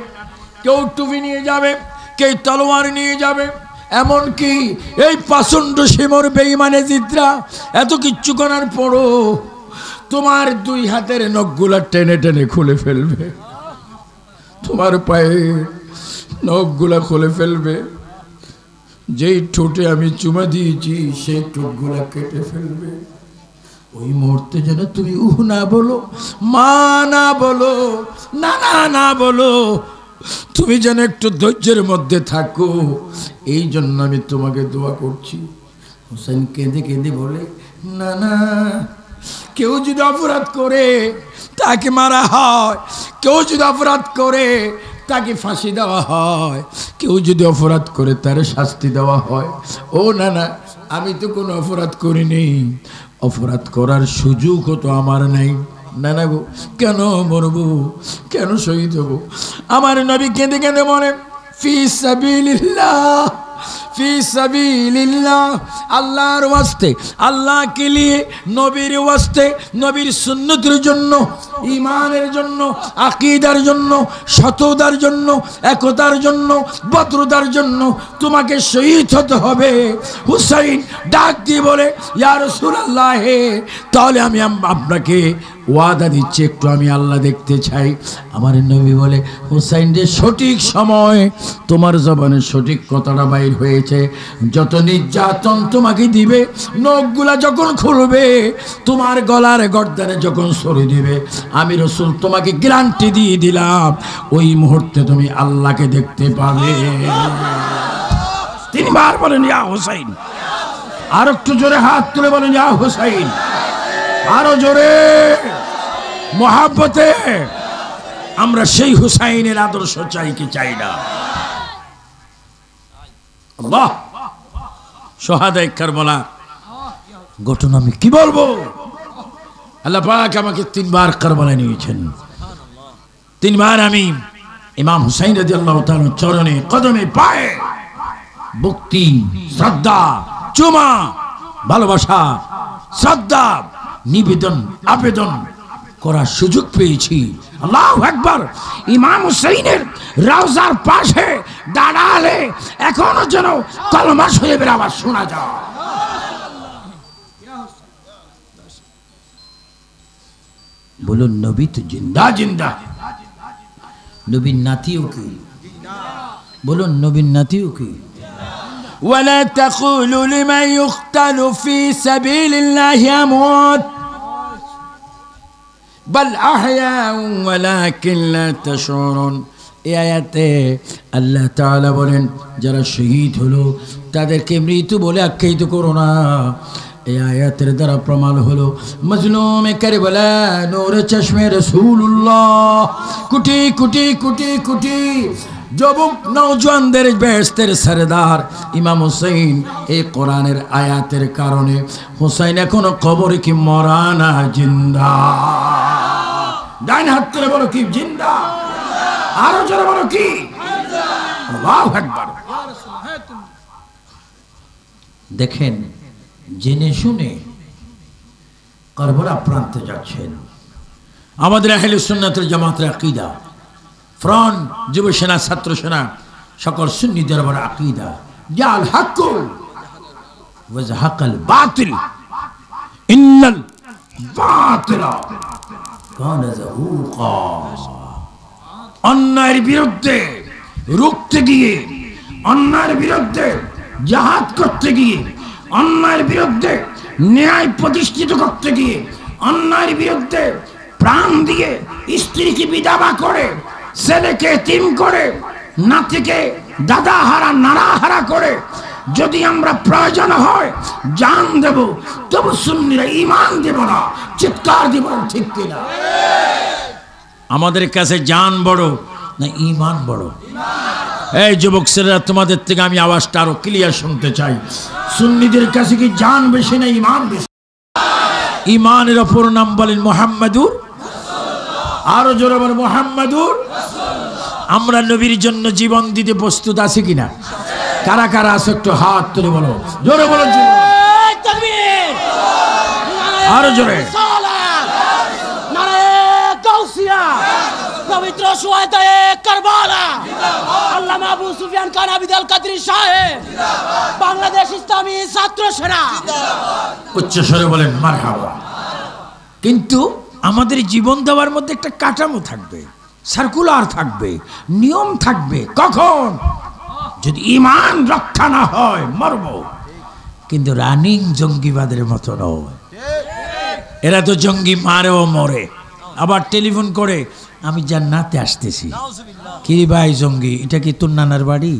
কেউ টুপি নিয়ে যাবে, কেউ তলোয়ার নিয়ে যাবে। এমন কি এই পাষণ্ড শিমর বেঈমানে জিদ্রা এত কিচ্ছু করার পরও তোমার দুই হাতের নখগুলা টেনে টেনে খুলে ফেলবে, তোমার পায়ের নখগুলা খুলে ফেলবে, যেই ঠোঁটে আমি চুমা দিয়েছি সেই ঠোঁটগুলা কেটে ফেলবে। ওই মুহূর্তে যেন তুমি না বলো, মা না বলো, না বলো, তুমি যেন একটু ধৈর্যের মধ্যে থাকো। এই জন্য আমি তোমাকে দোয়া করছি। হোসেন কেঁদে কেঁদে বলে, না, কেউ যদি অপরাধ করে তাকে মারা হয়, কেউ যদি অপরাধ করে তাকে ফাঁসি দেওয়া হয়, কেউ যদি অপরাধ করে তার শাস্তি দেওয়া হয়। ও না, আমি তো কোনো অপরাধ করিনি, অপরাধ করার সুযোগও তো আমার নাই। না গো, কেন মরবো, কেন শহীদ হবো? আমার নবী কেঁদে কেঁদে মনে, ফি সাবিলিল্লাহ, ফি সাবিলিল্লাহ, আল্লাহর ওয়াস্তে, আল্লাহকে নিয়ে, নবীর ওয়াস্তে, নবীর সুন্নতের জন্য, ঈমানের জন্য, আকীদার জন্য, সততার জন্য, একতার জন্য, ভদ্রতার জন্য তোমাকে শহীদ হতে হবে। হুসাইন ডাক দিয়ে বলে, ইয়া রাসূলুল্লাহ, তাহলে আমি আপনাকে ওয়াদা দিচ্ছি, একটু আমি আল্লাহ দেখতে চাই। আমার নবী বলে, হুসাইন রে, সঠিক সময় তোমার জবানে সঠিক কথাটা বাইর হয়েছে। যত নির্যাতন তোমাকে দিবে, নখগুলা যখন খুলবে, তোমার গলার গর্দানে যখন সরে দিবে, আমি রাসূল তোমাকে গ্যারান্টি দিয়ে দিলাম, ওই মুহূর্তে তুমি আল্লাহকে দেখতে পাবে। তিনবার বলেন ইয়া হুসাইন। আর একটু জোরে হাত তুলে বলেন ইয়া হুসাইন। আরো জোরে মহাব্বতে। আমরা সেই হুসাইনের আদর্শ চাই কি চাই না? আল্লাহ, শহাদায়ে কারবালা ঘটনা আমি কি বলবো? আল্লাহ পাক আমাকে 3 বার কারবালায় নিয়েছেন। 3 বার আমি ইমাম হুসাইন রাদিয়াল্লাহু তাআলা চরণে, কদমে, পায়ে ভক্তি, শ্রদ্ধা, চুমা, ভালোবাসা, শ্রদ্ধা, নিবেদন, আবেদন করার সুযোগ পেয়েছি। আল্লাহু আকবার। ইমাম হুসাইনের রওজার পাশে দাঁড়ালে এখনো যেন কলমা শরীফের আওয়াজ শোনা যায়। বলুন, নবী তো জিন্দা জিন্দা। নবীর নাতিও কি? বলুন, নবীর নাতিও কি? ولا تقولوا لمن يقتل في سبيل الله أموات بل أحياء ولكن لا تشعرون। এই আয়াতে আল্লাহ তাআলা বলেন, যারা শহীদ হলো তাদেরকে মৃত্যু বলে আখ্যায়িত করো না। এই আয়াতের দ্বারা প্রমাণ হলো মজলুমে কারবালা নূরে চশমে রাসূলুল্লাহ, কোটি কোটি কোটি কোটি যুবক নওজওয়ানদের বেহেশতের সরদার ইমাম হুসাইন। এই কোরআনের আয়াতের কারণে হুসাইন এখনো কবরে কি মরা না জিন্দা? ডান হাত তুলে বলো কি জিন্দা? আরো জোরে বলো কি জিন্দা? আল্লাহু আকবার। দেখেন, জেনে শুনে কারবালা প্রান্তে যাচ্ছেন আমাদের আহলে সুন্নাতুল জামাতের আকীদা। ফ্রন্ট, যুব সেনা, ছাত্র সেনা, সকল সুন্নিদের বড় আকীদা, জাল হক ওয়া যাহাকাল বাতিল ইন্নাল বাতিলা কানা যাহুকা। অন্যায়ের বিরুদ্ধে রুখতে গিয়ে, অন্যায়ের বিরুদ্ধে জিহাদ করতে গিয়ে, অন্যায়ের বিরুদ্ধে ন্যায় প্রতিষ্ঠিত করতে গিয়ে, অন্যায়ের বিরুদ্ধে প্রাণ দিয়ে স্ত্রীকে বিধবা করে, ছেলেকে এতিম করে, নাতিকে দাদা হারা নানা হারা করে যদি আমরা প্রয়োজন হয় জান দেব, তবু সুন্নিরা ঈমান দেব না। চিৎকার দিব ঠিক কিনা? আমাদের কাছে জান বড় না ঈমান বড়? এই যুবক ছেলেরা, তোমাদের থেকে আমি আওয়াজটা আরো ক্লিয়ার শুনতে চাই। সুন্নিদের কাছে কি জান বেশি না ঈমান বেশি? ঈমানের অপর নাম বলেন মুহাম্মাদুর। আরো জোরে বলেন মুহাম্মাদুর। আমরা নবীর জন্য জীবন দিতে প্রস্তুত আছি কিনা? কারা কারা আছে একটু হাত তুলে বলো, জোরে বলো। তাকবীর! আরো জোরে। নারে গাউসিয়া! পবিত্র সুহাদায়ে কারবালা আল্লামা আবু সুফিয়ান খান আবিদ আল কাদরি সাহেব, বাংলাদেশ ইসলামী ছাত্র সেনা। উচ্চ স্বরে বলেন মারহাবা। কিন্তু আমাদের জীবন দেওয়ার মধ্যে একটা কাঠামো থাকবে, সার্কুলার থাকবে, নিয়ম থাকবে। কখন? যদি ঈমান রক্ষা না হয় মরব। কিন্তু রানিং জঙ্গিবাদের মতো নয়। এরা তো জঙ্গি মারেও মরে, আবার টেলিফোন করে আমি জান্নাতে আসতেছি। কি ভাই জঙ্গি, এটা কি তোর নানার বাড়ি?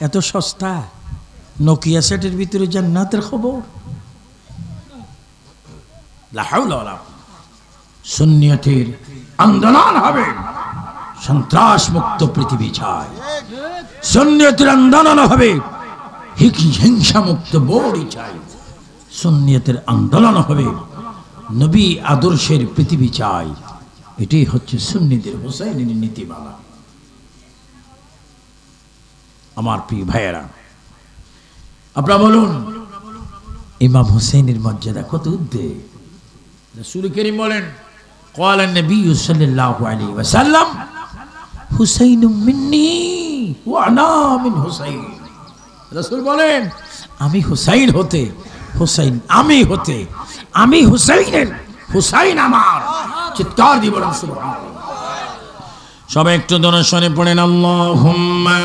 এত সস্তা নোকিয়া সেটের ভিতরে জান্নাতের খবর। লা হাওলা ওয়ালা সুন্নিয়তের আন্দোলন হবে, সন্ত্রাস মুক্ত পৃথিবী চাই। সুন্নিয়তের আন্দোলন হবে, হিংসা মুক্ত বড়ি চাই। সুন্নিয়তের আন্দোলন হবে, নবী আদর্শের পৃথিবী চাই। এটাই হচ্ছে সুন্নিদের হুসাইনের নীতিমালা। আমার প্রিয় ভাইয়েরা, আপনারা বলুন ইমাম হুসাইনের মর্যাদা কত উদ্বেগ। রাসূল করিম বলেন, قال النبي صلى الله عليه وسلم হুসাইন মিন্নি ওয়া আনা মিন হুসাইন। রাসূল বলেন, আমি হুসাইন হতে, হুসাইন আমি হতে, আমি হুসাইনের, হুসাইন আমার। চিৎকার দিয়ে বলেন সুবহানাল্লাহ। সবাই একটু দোনোশনে পড়েন আল্লাহুম্মা।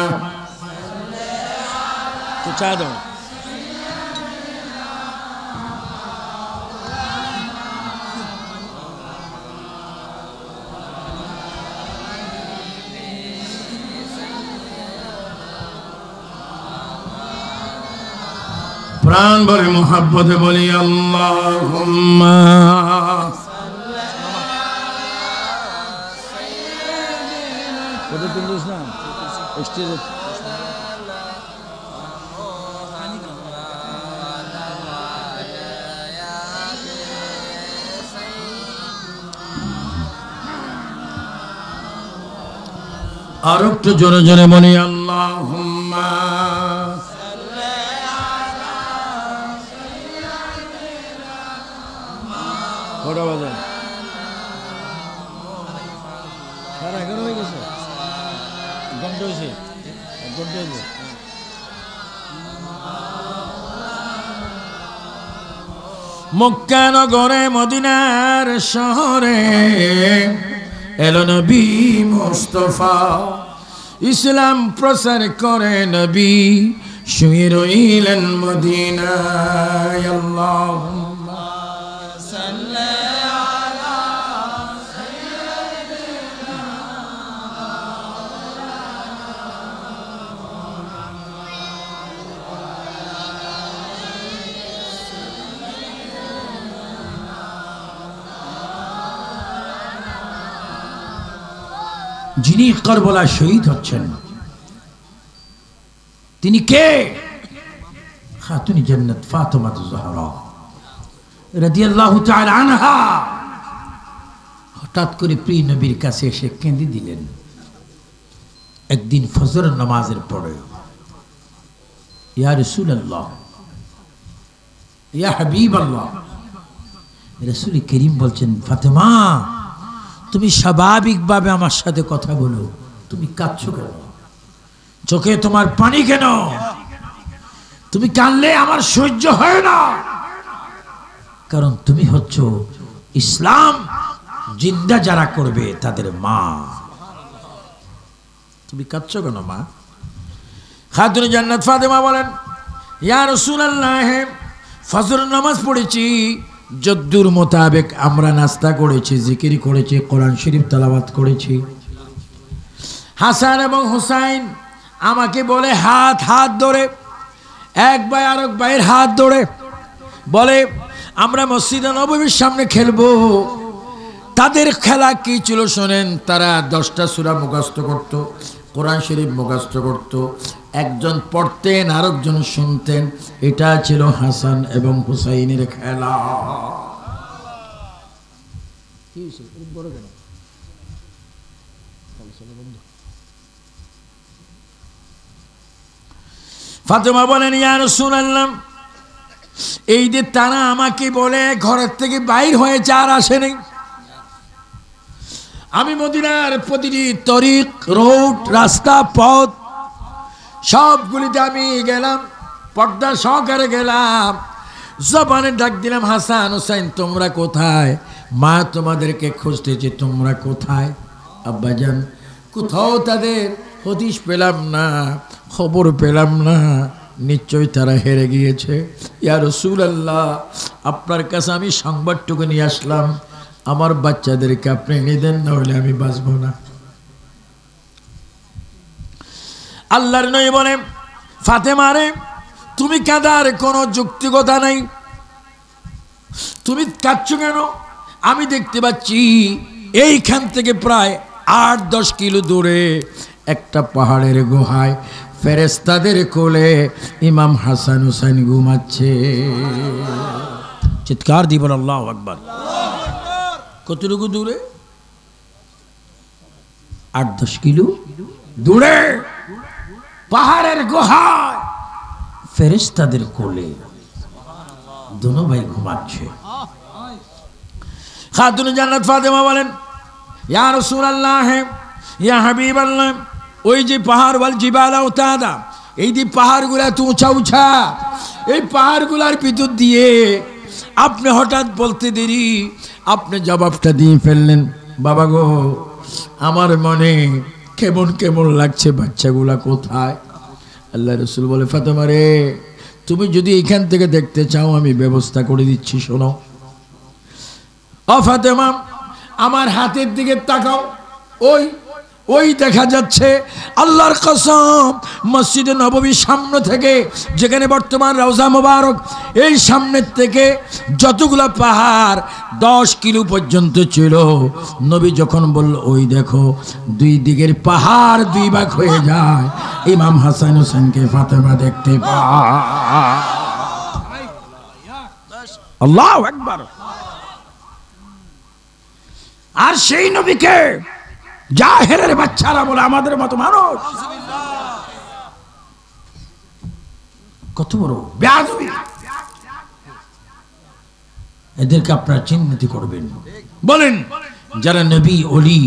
তো চা দাও। প্রাণ ভরে মোহাব্বতে বলি আল্লাহুম্মা। আর একটু জোরে জোরে বলি আল্লাহুম্মা। কটা বাজে? 11:30 হয়ে গেছে। এক ঘন্টা হয়েছে, এক ঘন্টা হয়েছে। মক্কা নগরে মদিনার শহরে এলো নবী মুস্তাফা। ইসলাম প্রচার করে নবী শুয়ে রইলেন মদিনায়। আল্লাহুম্মা সাল্লি আলা সাইয়্যিদিনা। যিনি কারবালা শহীদ হচ্ছেন তিনি কে? খাতুন জান্নাত ফাতেমা জোহরা রাদিয়াল্লাহু তাআলা আনহা। হঠাৎ করে প্রিয় নবীর কাছে এসে কেঁদে দিলেন। একদিন ফজর নামাজের পরে, ইয়া রাসূলুল্লাহ, ইয়া হাবিবাল্লাহ। রাসূল করিম বলছেন, ফাতেমা তুমি স্বাভাবিকভাবে আমার সাথে কথা বলো, তুমি কাঁদছো কেন? চোখে তোমার পানি কেন? তুমি কাঁদলে আমার সহ্য হয় না, কারণ তুমি হচ্ছ ইসলাম জিন্দা যারা করবে তাদের মা। তুমি কাঁদছো কেন মা? খাতুন জান্নাত ফাতেমা বলেন, ইয়া রাসূলুল্লাহ, ফজর নামাজ পড়েছি, যদ্দুর মোতাবেক আমরা নাস্তা করেছি, জিকির করেছি, কোরআন শরীফ তেলাওয়াত করেছি। হাসান এবং হুসাইন আমাকে বলে হাত হাত ধরে, এক ভাই আরেক ভাইয়ের হাত ধরে বলে আমরা মসজিদে নববীর সামনে খেলবো। তাদের খেলা কি ছিল শোনেন। তারা 10টা সূরা মুখস্থ করত, কোরআন শরীফ মুখস্থ করত, একজন পড়তেন আরেকজন শুনতেন। এটা ছিল হাসান এবং হুসাইনের খেলা। ফাতেমা বলেন, ইয়া রাসূলুল্লাহ, এই যে তারা আমাকে বলে ঘরের থেকে বাইর হয়েছে আর আসেনি, আমি মদিনার প্রতিটি তরিক, রোড, রাস্তা, পথ সবগুলিতে আমি গেলাম, পর্দা সহকারে গেলাম, জবানে ডাক দিলাম, হাসান হুসাইন তোমরা কোথায়? মা তোমাদেরকে খুঁজতেছে, তোমরা কোথায়? আব্বাজান কোথাও তাদের হদিশ পেলাম না, খবর পেলাম না, নিশ্চয়ই তারা হেরে গিয়েছে। ইয়া রাসূলুল্লাহ, আপনার কাছে আমি সংবাদটুকু নিয়ে আসলাম, আমার বাচ্চাদেরকে আপনি এনে দেন, না হলে আমি বাঁচব না। আল্লাহর নবী বলে, ফাতেমা রে, তুমি কাঁদার কোনো যুক্তিকতা নাই, তুমি কাঁদছো কেন? আমি দেখতে পাচ্ছি এইখান থেকে প্রায় 8-10 কিলো দূরে একটা পাহাড়ের গুহায় ফেরেশতাদের কোলে ইমাম হাসান হুসাইন ঘুমাচ্ছে। চিৎকার দিয়ে বল আল্লাহু আকবার। কতটুকু দূরে? 8-10 কিলো দূরে পাহাড়ের গুহায় ফেরেশতাদের কোলে দোনো ভাই ঘুমাচ্ছে। খাতুন জান্নাত ফাতেমা বলেন, ইয়া রাসূলুল্লাহ, ইয়া হাবিবাল্লাহ, ওই যে পাহাড় ওয়াল জিবাল আওতাদা, এই যে পাহাড়গুলা এত উঁচা উঁচা, এই পাহাড়গুলার ভিতর দিয়ে আপনি হঠাৎ বলতে দেরি আপনি জবাবটা দিয়ে ফেললেন। বাবা গো, আমার মনে কেমন কেমন লাগছে, বাচ্চাগুলা কোথায়? আল্লাহ রাসূল বলে, ফাতেমা রে, তুমি যদি এখান থেকে দেখতে চাও আমি ব্যবস্থা করে দিচ্ছি, শোনো। ও ফাতেমা, আমার হাতের দিকে তাকাও, ওই ওই দেখা যাচ্ছে আল্লাহর কসম মসজিদে নববীর সামনে থেকে, যেখানে বর্তমান রওজা মোবারক, এই সামনের থেকে যতগুলা পাহাড় 10 কিলো পর্যন্ত ছিল, নবী যখন বলল ওই দেখো, 2 দিকের পাহাড় 2 ভাগ হয়ে যায়, ইমাম হাসান হোসেনকে ফাতেমা দেখতে পায়। আল্লাহু আকবার। আর সেই নবীকে জাহেলের বাচ্চারা বলে আমাদের মতো মানুষ, কত বড় বেয়াদবি! এদেরকে আপনারা চিহ্নিত করবেন। বলেন, যারা নবী, ওলি,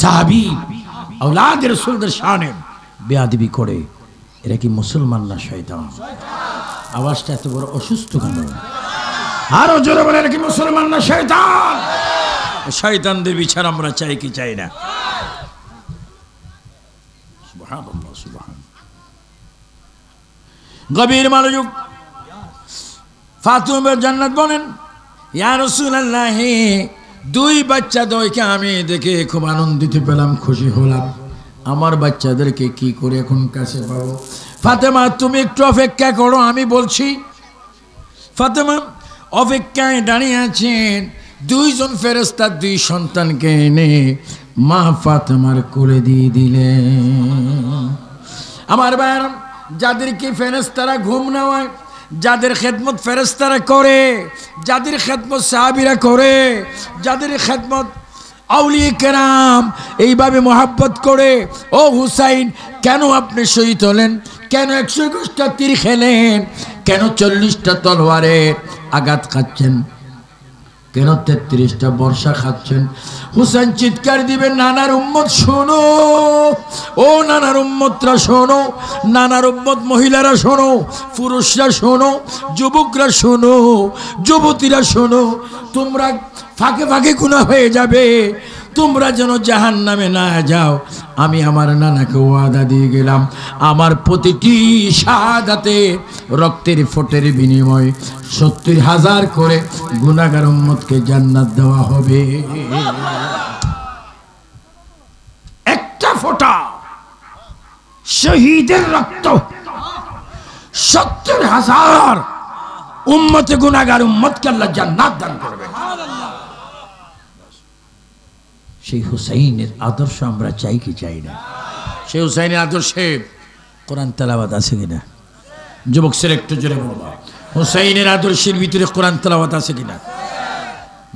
সাহাবী, আওলাদ রাসূলদের শানে বেয়াদবি করে, এরা কি মুসলমান না শয়তান? আওয়াজটা এত বড় অসুস্থ কেন? আরো জোরে বলে, এরা কি মুসলমান না শয়তান? শয়তানদের বিচার আমরা চাই কি চাই না? সুবহানাল্লাহ, সুবহান। গভীর মনোযোগ। ফাতেমা জান্নাত বলেন, ইয়া রাসূলুল্লাহ, 2 বাচ্চা দইকে আমি দেখে খুব আনন্দিত পেলাম, খুশি হলাম। আমার বাচ্চাদেরকে কি করে এখন কাছে পাবো? ফাতেমা, তুমি একটু অপেক্ষা করো, আমি বলছি। ফাতেমা অপেক্ষায় দাঁড়িয়ে আছেন। 2 জন ফেরেশতা 2 সন্তানকে এনে মা ফাতেমার কোলে দিয়ে দিলেন। আমার ভাইরা, যাদেরকে ফেরেশতারা ঘুম নেওয়ায়, যাদের খেদমত ফেরেশতারা করে, যাদের খেদমত সাহাবীরা করে, যাদের খেদমত আউলিয়া কেরাম এইভাবে মোহাব্বত করে, ও হুসাইন, কেন আপনি শহীদ হলেন? কেন 121টা তীর খেলেন? কেন 40টা তলোয়ারের আঘাত খাচ্ছেন? কেন 33টা বর্ষা খাচ্ছেন? হুসাইন চিৎকার দিবেন, নানার উম্মত শোনো, ও নানার উম্মতরা শোনো, নানার উম্মত মহিলারা শোনো, পুরুষরা শোনো, যুবকরা শোনো, যুবতীরা শোনো, তোমরা ফাঁকে ফাঁকে গুনাহ হয়ে যাবে, তোমরা যেন জাহান্নামে না যাও। আমি আমার নানাকে ওয়াদা দিয়ে গেলাম, আমার প্রতিটি শাহাদাতে রক্তের ফোঁটের বিনিময়ে 70,000 করে গুনাহগার উম্মতকে জান্নাত দেওয়া হবে। একটা ফোঁটা শহীদের রক্ত 70,000 উম্মতে গুনাহগার উম্মতকে আল্লাহ জান্নাত দান করবে। সেই হুসাইনের আদর্শ আমরা চাই কি চাই না? সেই হুসাইনের আদর্শে কোরআন তেলাওয়াত আছে কিনা? যুবক ছেলে একটু জোরে বলবা, হুসাইনের আদর্শের ভিতরে কোরআন তেলাওয়াত আছে কিনা?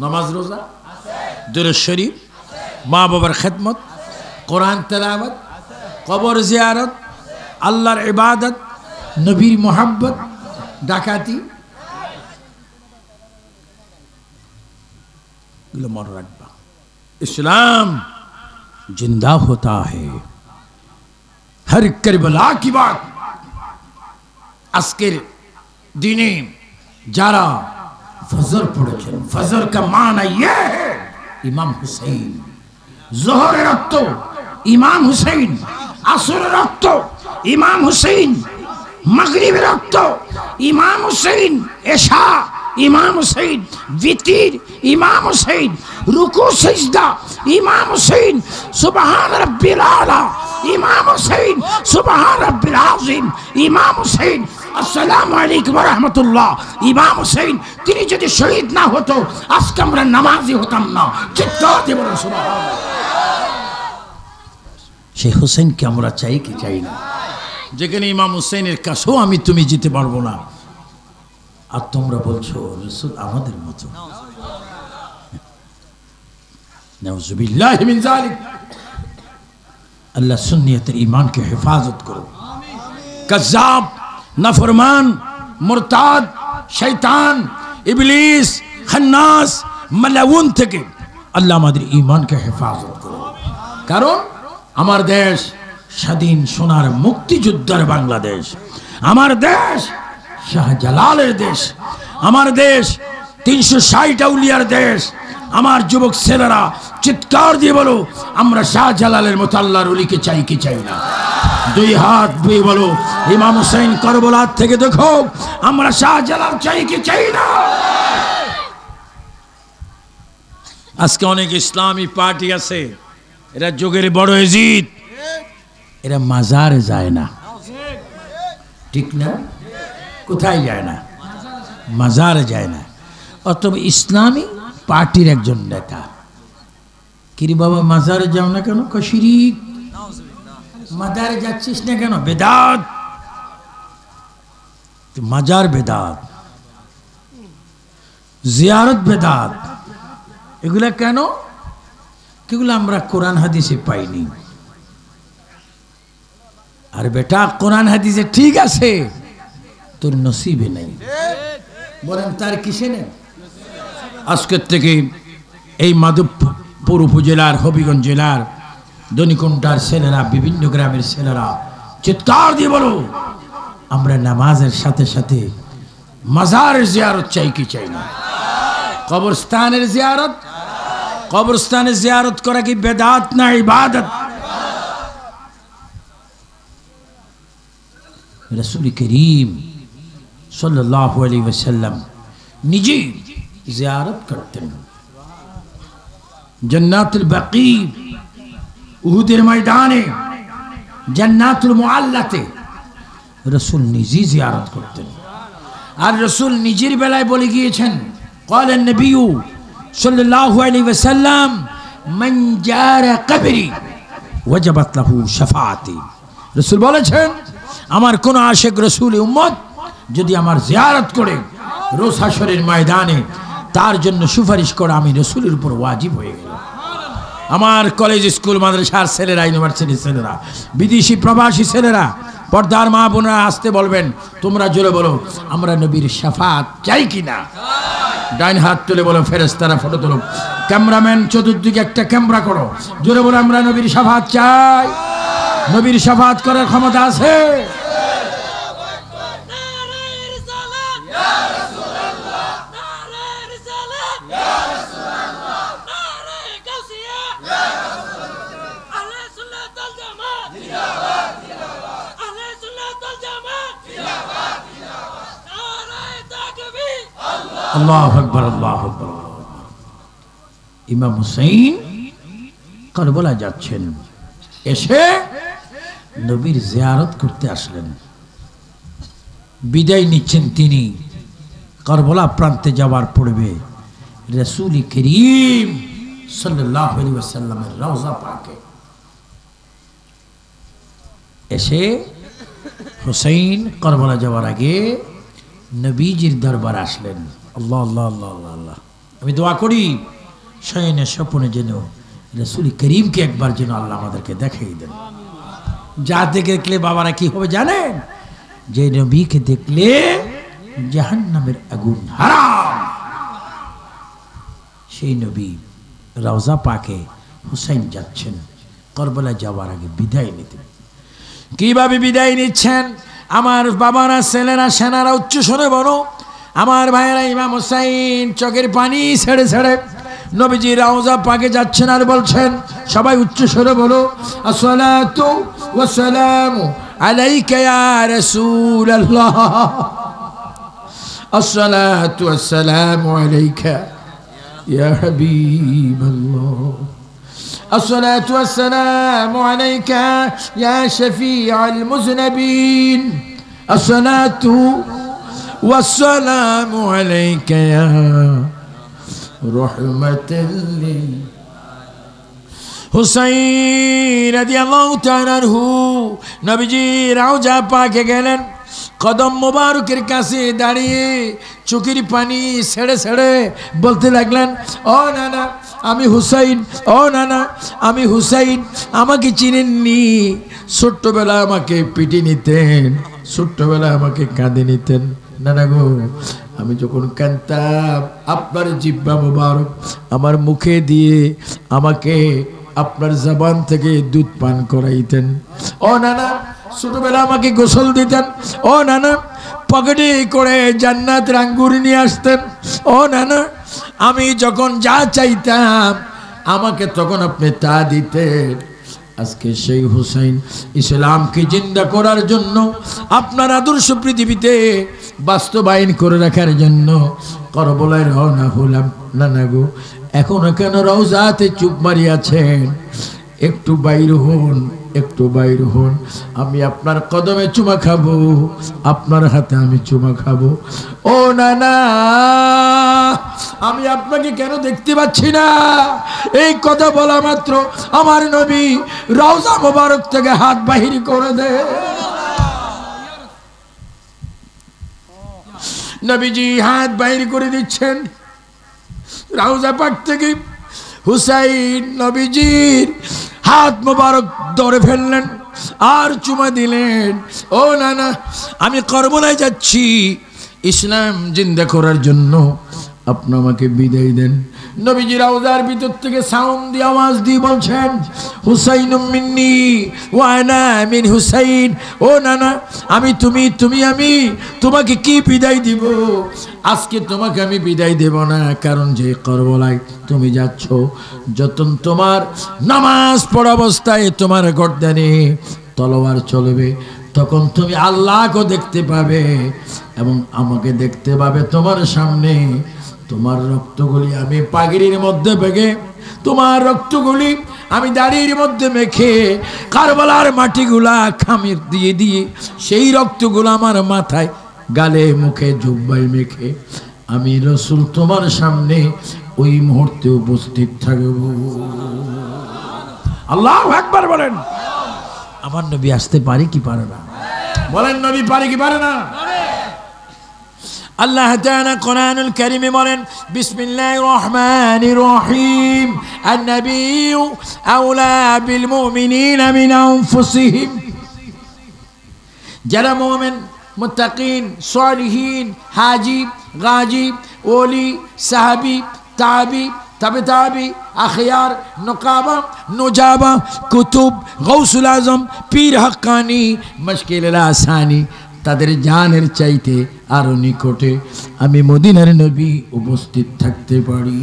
নামাজ রোজা, দুরূদ শরীফ, মা বাবার খেদমত, কোরআন তেলাওয়াত, কবর জিয়ারত, আল্লাহর ইবাদত, নবীর মোহাব্বত, ডাকাতি, এগুলো মনে রাখবা। इस्लाम जिंदा होता है हर करबला की बात। আজকের দিনে যারা फजर पढ़ेছেন फजर का माना ये है इमाम हुसैन जोहर रक्त इमाम हुसैन असर रक्त इमाम हुसैन मगरिब रक्त इमाम हुसैन ऐशा इमाम हुसैन वितिर इमाम हुसैन रुकू सजदा इमाम हुसैन सुबहान रब्बिल आला इमाम हुसैन सुबहान रब्बिल आज़ीम इमाम हुसैन अस्सलामु अलैकुम व रहमतुल्लाह इमाम हुसैन তিনি যদি শহীদ না হতো আজকে আমরা নামাজি হতাম না চিৎকার দিয়ে বলুন সুবহানাল্লাহ সেই হোসেনকে আমরা চাই কি চাই না যেখানে ইমাম হুসেনের কাছেও আমি তুমি যেতে পারবো না আর তোমরা বলছো রাসূল আমাদের মতো নাউযুবিল্লাহি মিন যালিক अल्लाह सुन्नियत ईमान की हिफाजत करो कज़्ज़ाब नाफरमान मुर्ताद शैतान इबलीस खन्नास मलाउन থেকে আল্লাহ আমাদের ঈমানকে হেফাজত করো কারণ আমার দেশ স্বাধীন সোনার মুক্তিযুদ্ধের বাংলাদেশ আমার দেশ শাহজালালের দেশ আমার দেশ 360 আউলিয়ার দেশ আমার যুবক ছেলেরা চিৎকার দিয়ে বলো আমরা শাহজালালের মতো আল্লাহর ওলিকে চাই কি চাই না দুই হাত দিয়ে বলো ইমাম হুসাইন কারবালার থেকে দেখো আমরা শাহজালাল চাই কি চাই না আজকে অনেক ইসলামী পার্টি আছে এরা যুগের বড় এজিদ এরা মাজারে যায় না ঠিক না কোথায় যায় না মাজারে যায় না অথবা ইসলামী পার্টির একজন নেতা কিরে বাবা মাজারে যাও না কেন শিরিক মাজারে যাচ্ছিস না কেন বেদাত মাজার বেদাত জিয়ারত বেদাত এগুলা কেন এগুলো আমরা কোরআন হাদিসে পাইনি আর বেটা কোরআন হাদিসে ঠিক আছে তোর নসিবে নেই বলেন তার কিসে নেই আজকের থেকে এই মাধবপুর উপজেলার হবিগঞ্জ জেলার দনিকুন্টার ছেলেরা বিভিন্ন গ্রামের ছেলেরা চিৎকার দিয়ে বলো আমরা নামাজের সাথে সাথে মাজারের জিয়ারত চাই কি চাই না কবরস্থানের জিয়ারত করা কি বেদাত না ইবাদত রাসূল করিম সাল্লাল্লাহু আলাইহি ওয়াসাল্লাম নিজে জিয়ারত করতেন জান্নাতুল বাকি উহুদের ময়দানে জান্নাতুল মুআল্লাতে রাসূল নিজে জিয়ারত করতেন আর রাসূল নিজের বেলায় বলে গিয়েছেন قال النبي صلى الله عليه وسلم من جار قبري وجبت له شفاعتي রাসূল বলেছেন আমার কোন আশিক রাসূলের উম্মত যদি আমার জিয়ারত করে রোজ হাশরের ময়দানে তার জন্য সুপারিশ করা আমি রাসূলের উপর ওয়াজিব হয়ে গেল আমার কলেজ স্কুল মাদ্রাসার ছেলেরা ইউনিভার্সিটির ছেলেরা বিদেশি প্রবাসী ছেলেরা পর্দার মা বোনেরা আসতে বলবেন তোমরা জোরে বলো আমরা নবীর শাফাত চাই কিনা ডাইন হাত তুলে বলো ফেরেশতারা ফটো তোলো ক্যামেরাম্যান চতুর্দিকে একটা ক্যামেরা করো জোরে বলো আমরা নবীর শাফাত চাই নবীর শাফাত করার ক্ষমতা আছে আল্লাহু আকবার আল্লাহু আকবার ইমাম হুসাইন কারবালা যাচ্ছেন এসে নবীর জিয়ারত করতে আসলেন বিদায় নিচ্ছেন তিনি কারবালা প্রান্তে যাওয়ার পূর্বে রাসূল করিম সাল্লাল্লাহু আলাইহি ওয়াসাল্লামের রওজা পাকে এসে হুসাইন কারবালা যাওয়ার আগে নবীজির দরবার আসলেন আল্লাহ আল্লাহ আল্লাহ আল্লাহ আমি দোয়া করি শয়নে স্বপ্নে যেন রাসূল করিমকে একবার যেন আল্লাহ আমাদেরকে দেখাই দেন যা দেখলে বাবারা কি হবে জানেন যে নবীকে দেখলে জাহান্নামের আগুন হারাম সেই নবী রওজা পাকে হুসাইন যাচ্ছেন কারবালা যাওয়ার আগে বিদায় নিতে কিভাবে বিদায় নিচ্ছেন আমার বাবারা ছেলেরা সেনারা উচ্চ স্বরে বলো আমার ভাইয়েরা, ইমাম হুসাইন চোখের পানি ছেড়ে ছেড়ে নবীজি রওজা পাকে যাচ্ছেন আর বলছেন, সবাই উচ্চ স্বরে বলো, আসসালাতু ওয়াসসালামু আলাইকা ইয়া রাসূলুল্লাহ, আসসালাতু ওয়াসসালামু আলাইকা ইয়া হাবিবাল্লাহ, আসসালাতু ওয়াসসালামু আলাইকা ইয়া শাফিউল মুযনিবিন, আসসালাতু ওয়াসসালামু আলাইকা ইয়া রহমাতাল লিল হুসাইন রাদিয়াল্লাহু তাআলা আনহু নবীজি রওজা পাকে গেলেন। কদম মোবারকের কাছে দাঁড়িয়ে চোখের পানি ছেড়ে ছেড়ে বলতে লাগলেন, ও নানা আমি হুসাইন, ও নানা আমি হুসাইন, আমাকে চিনেননি? ছোট্টবেলা আমাকে পিটি নিতেন, ছোট্টবেলা আমাকে কাঁদে নিতেন। নানা গো, আমি যখন কাঁদতাম আপনার জিহ্বা মোবারক আমার মুখে দিয়ে আমাকে আপনার জবান থেকে দুধ পান করাইতেন। ও নানা, ছোটবেলা আমাকে গোসল দিতেন। ও নানা, পকেটে করে জান্নাতের আঙ্গুর নিয়ে আসতেন। ও নানা, আমি যখন যা চাইতাম আমাকে তখন আপনি তা দিতেন। আজকে সেই হুসাইন ইসলামকে জিন্দা করার জন্য, আপনার আদর্শ পৃথিবীতে বাস্তবায়ন করে রাখার জন্য করবলায় রওনা হলাম। নানা গো, এখনো কেন রওজাতে চুপ মারিয়াছেন? একটু বাইর হন, একটু বাইর হন, আমি আপনার কদমে চুমা খাবো, আপনার হাতে আমি চুমা খাবো। ও নানা, আমি আপনাকে কেন দেখতে পাচ্ছি না? এই কথা বলা মাত্র আমার নবী রওজা মোবারক থেকে হাত বাহির করে দে। নবীজি হাত বাহির করে দিচ্ছেন রওজা পাক থেকে। হুসাইন নবীজির হাত মোবারক ধরে ফেললেন আর চুমা দিলেন। ও নানা, আমি করবলায় যাচ্ছি ইসলাম জিন্দা করার জন্য, আপনি আমাকে বিদায় দেন। নবীজি রওজার ভিতর থেকে সাউন্ড দিয়ে আওয়াজ দিয়ে বলছেন, হুসাইনুম মিন্নি ওয়া আনা মিন হুসাইন। ও নানা, আমি তুমি, তুমি আমি, তোমাকে কি বিদায় দিব? আজকে তোমাকে আমি বিদায় দেব না, কারণ যে করবলায় তুমি যাচ্ছ, যতন তোমার নামাজ পড়া অবস্থায় তোমার গর্দানে তলোয়ার চলবে, তখন তুমি আল্লাহকে দেখতে পাবে এবং আমাকে দেখতে পাবে তোমার সামনে। তোমার রক্তগুলি আমি পাগড়ির মধ্যে বেগে, তোমার রক্তগুলি আমি দাড়ির মধ্যে মেখে, কারবালার মাটিগুলা খামির দিয়ে দিয়ে সেই রক্তগুলো আমার মাথায়, গালে, মুখে, জুব্বায় মেখে আমি রসুল তোমার সামনে ওই মুহূর্তে উপস্থিত থাকব। আল্লাহু আকবার বলেন। আমার নবী আসতে পারে কি পারে না? বলেন, নবী পারে কি পারে না? আল্লাহ তাআলা কোরআনুল কারীমে বলেন, বিসমিল্লাহির রহমানির রহিম, আন-নাবিয়্যু আওলা বিল মুমিনিনা মিন আনফুসিহিম। যারা মুমিন, মুত্তাকিন, সালিহিন, হাজি, গাজী, ওলি, সাহাবী, তাবি, তবে তাবি, আখিয়ার, নুকাবা, নুজাবা, কুতুব, গৌসুল আজম, পীর হক্কানি, মুশকিল আসানি, তাদের জানের চাইতে আরো নিকটে আমি মদিনার নবী উপস্থিত থাকতে পারি।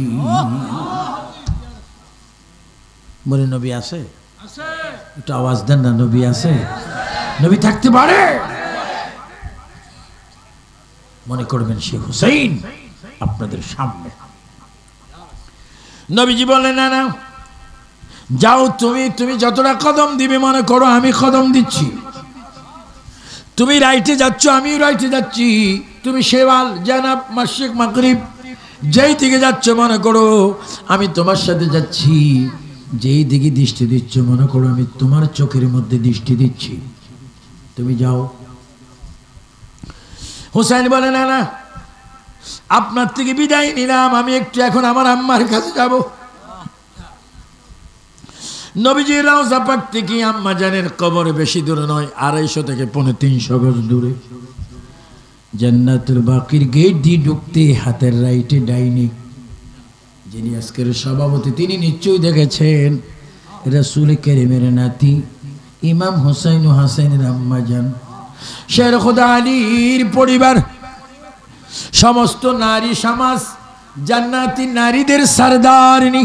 মনে নবী আছে? একটু আওয়াজ দেন না, নবী আছে? নবী থাকতে পারে? মনে করবেন সে হুসাইন আপনাদের সামনে। নবীজি বললেন, না না, যাও তুমি, তুমি যতটা কদম দিবে মনে করো আমি কদম দিচ্ছি। তুমি রাইটে যাচ্ছ, আমিও রাইটে যাচ্ছি। তুমি শেওয়াল, জানাব, মাশরিক, মাগরিব যেই দিকে যাচ্ছ মনে করো আমি তোমার সাথে যাচ্ছি। যেই দিকে দৃষ্টি দিচ্ছ মনে করো আমি তোমার চোখের মধ্যে দৃষ্টি দিচ্ছি। তুমি যাও। হুসাইন বলে, না না, আপনার থেকে বিদায় নিলাম, আমি একটু এখন আমার আম্মার কাছে যাব। নবীজি রওজা পাক থেকে আম্মা জানের কবর বেশি দূরে নয়, 250 থেকে 350 গজ দূরে। জান্নাতুল বাকির গেট দিয়ে ঢুকতে হাতের রাইটে ডাইনে যিনি আজকের সভাপতি, তিনি নিশ্চয়ই দেখেছেন রাসূল কারীমের নাতি ইমাম হুসাইন ও হাসানের আম্মা জান শের খোদা আলীর পরিবার সমস্ত নারী সমাজ জান্নাতি নারীদের সরদারিনী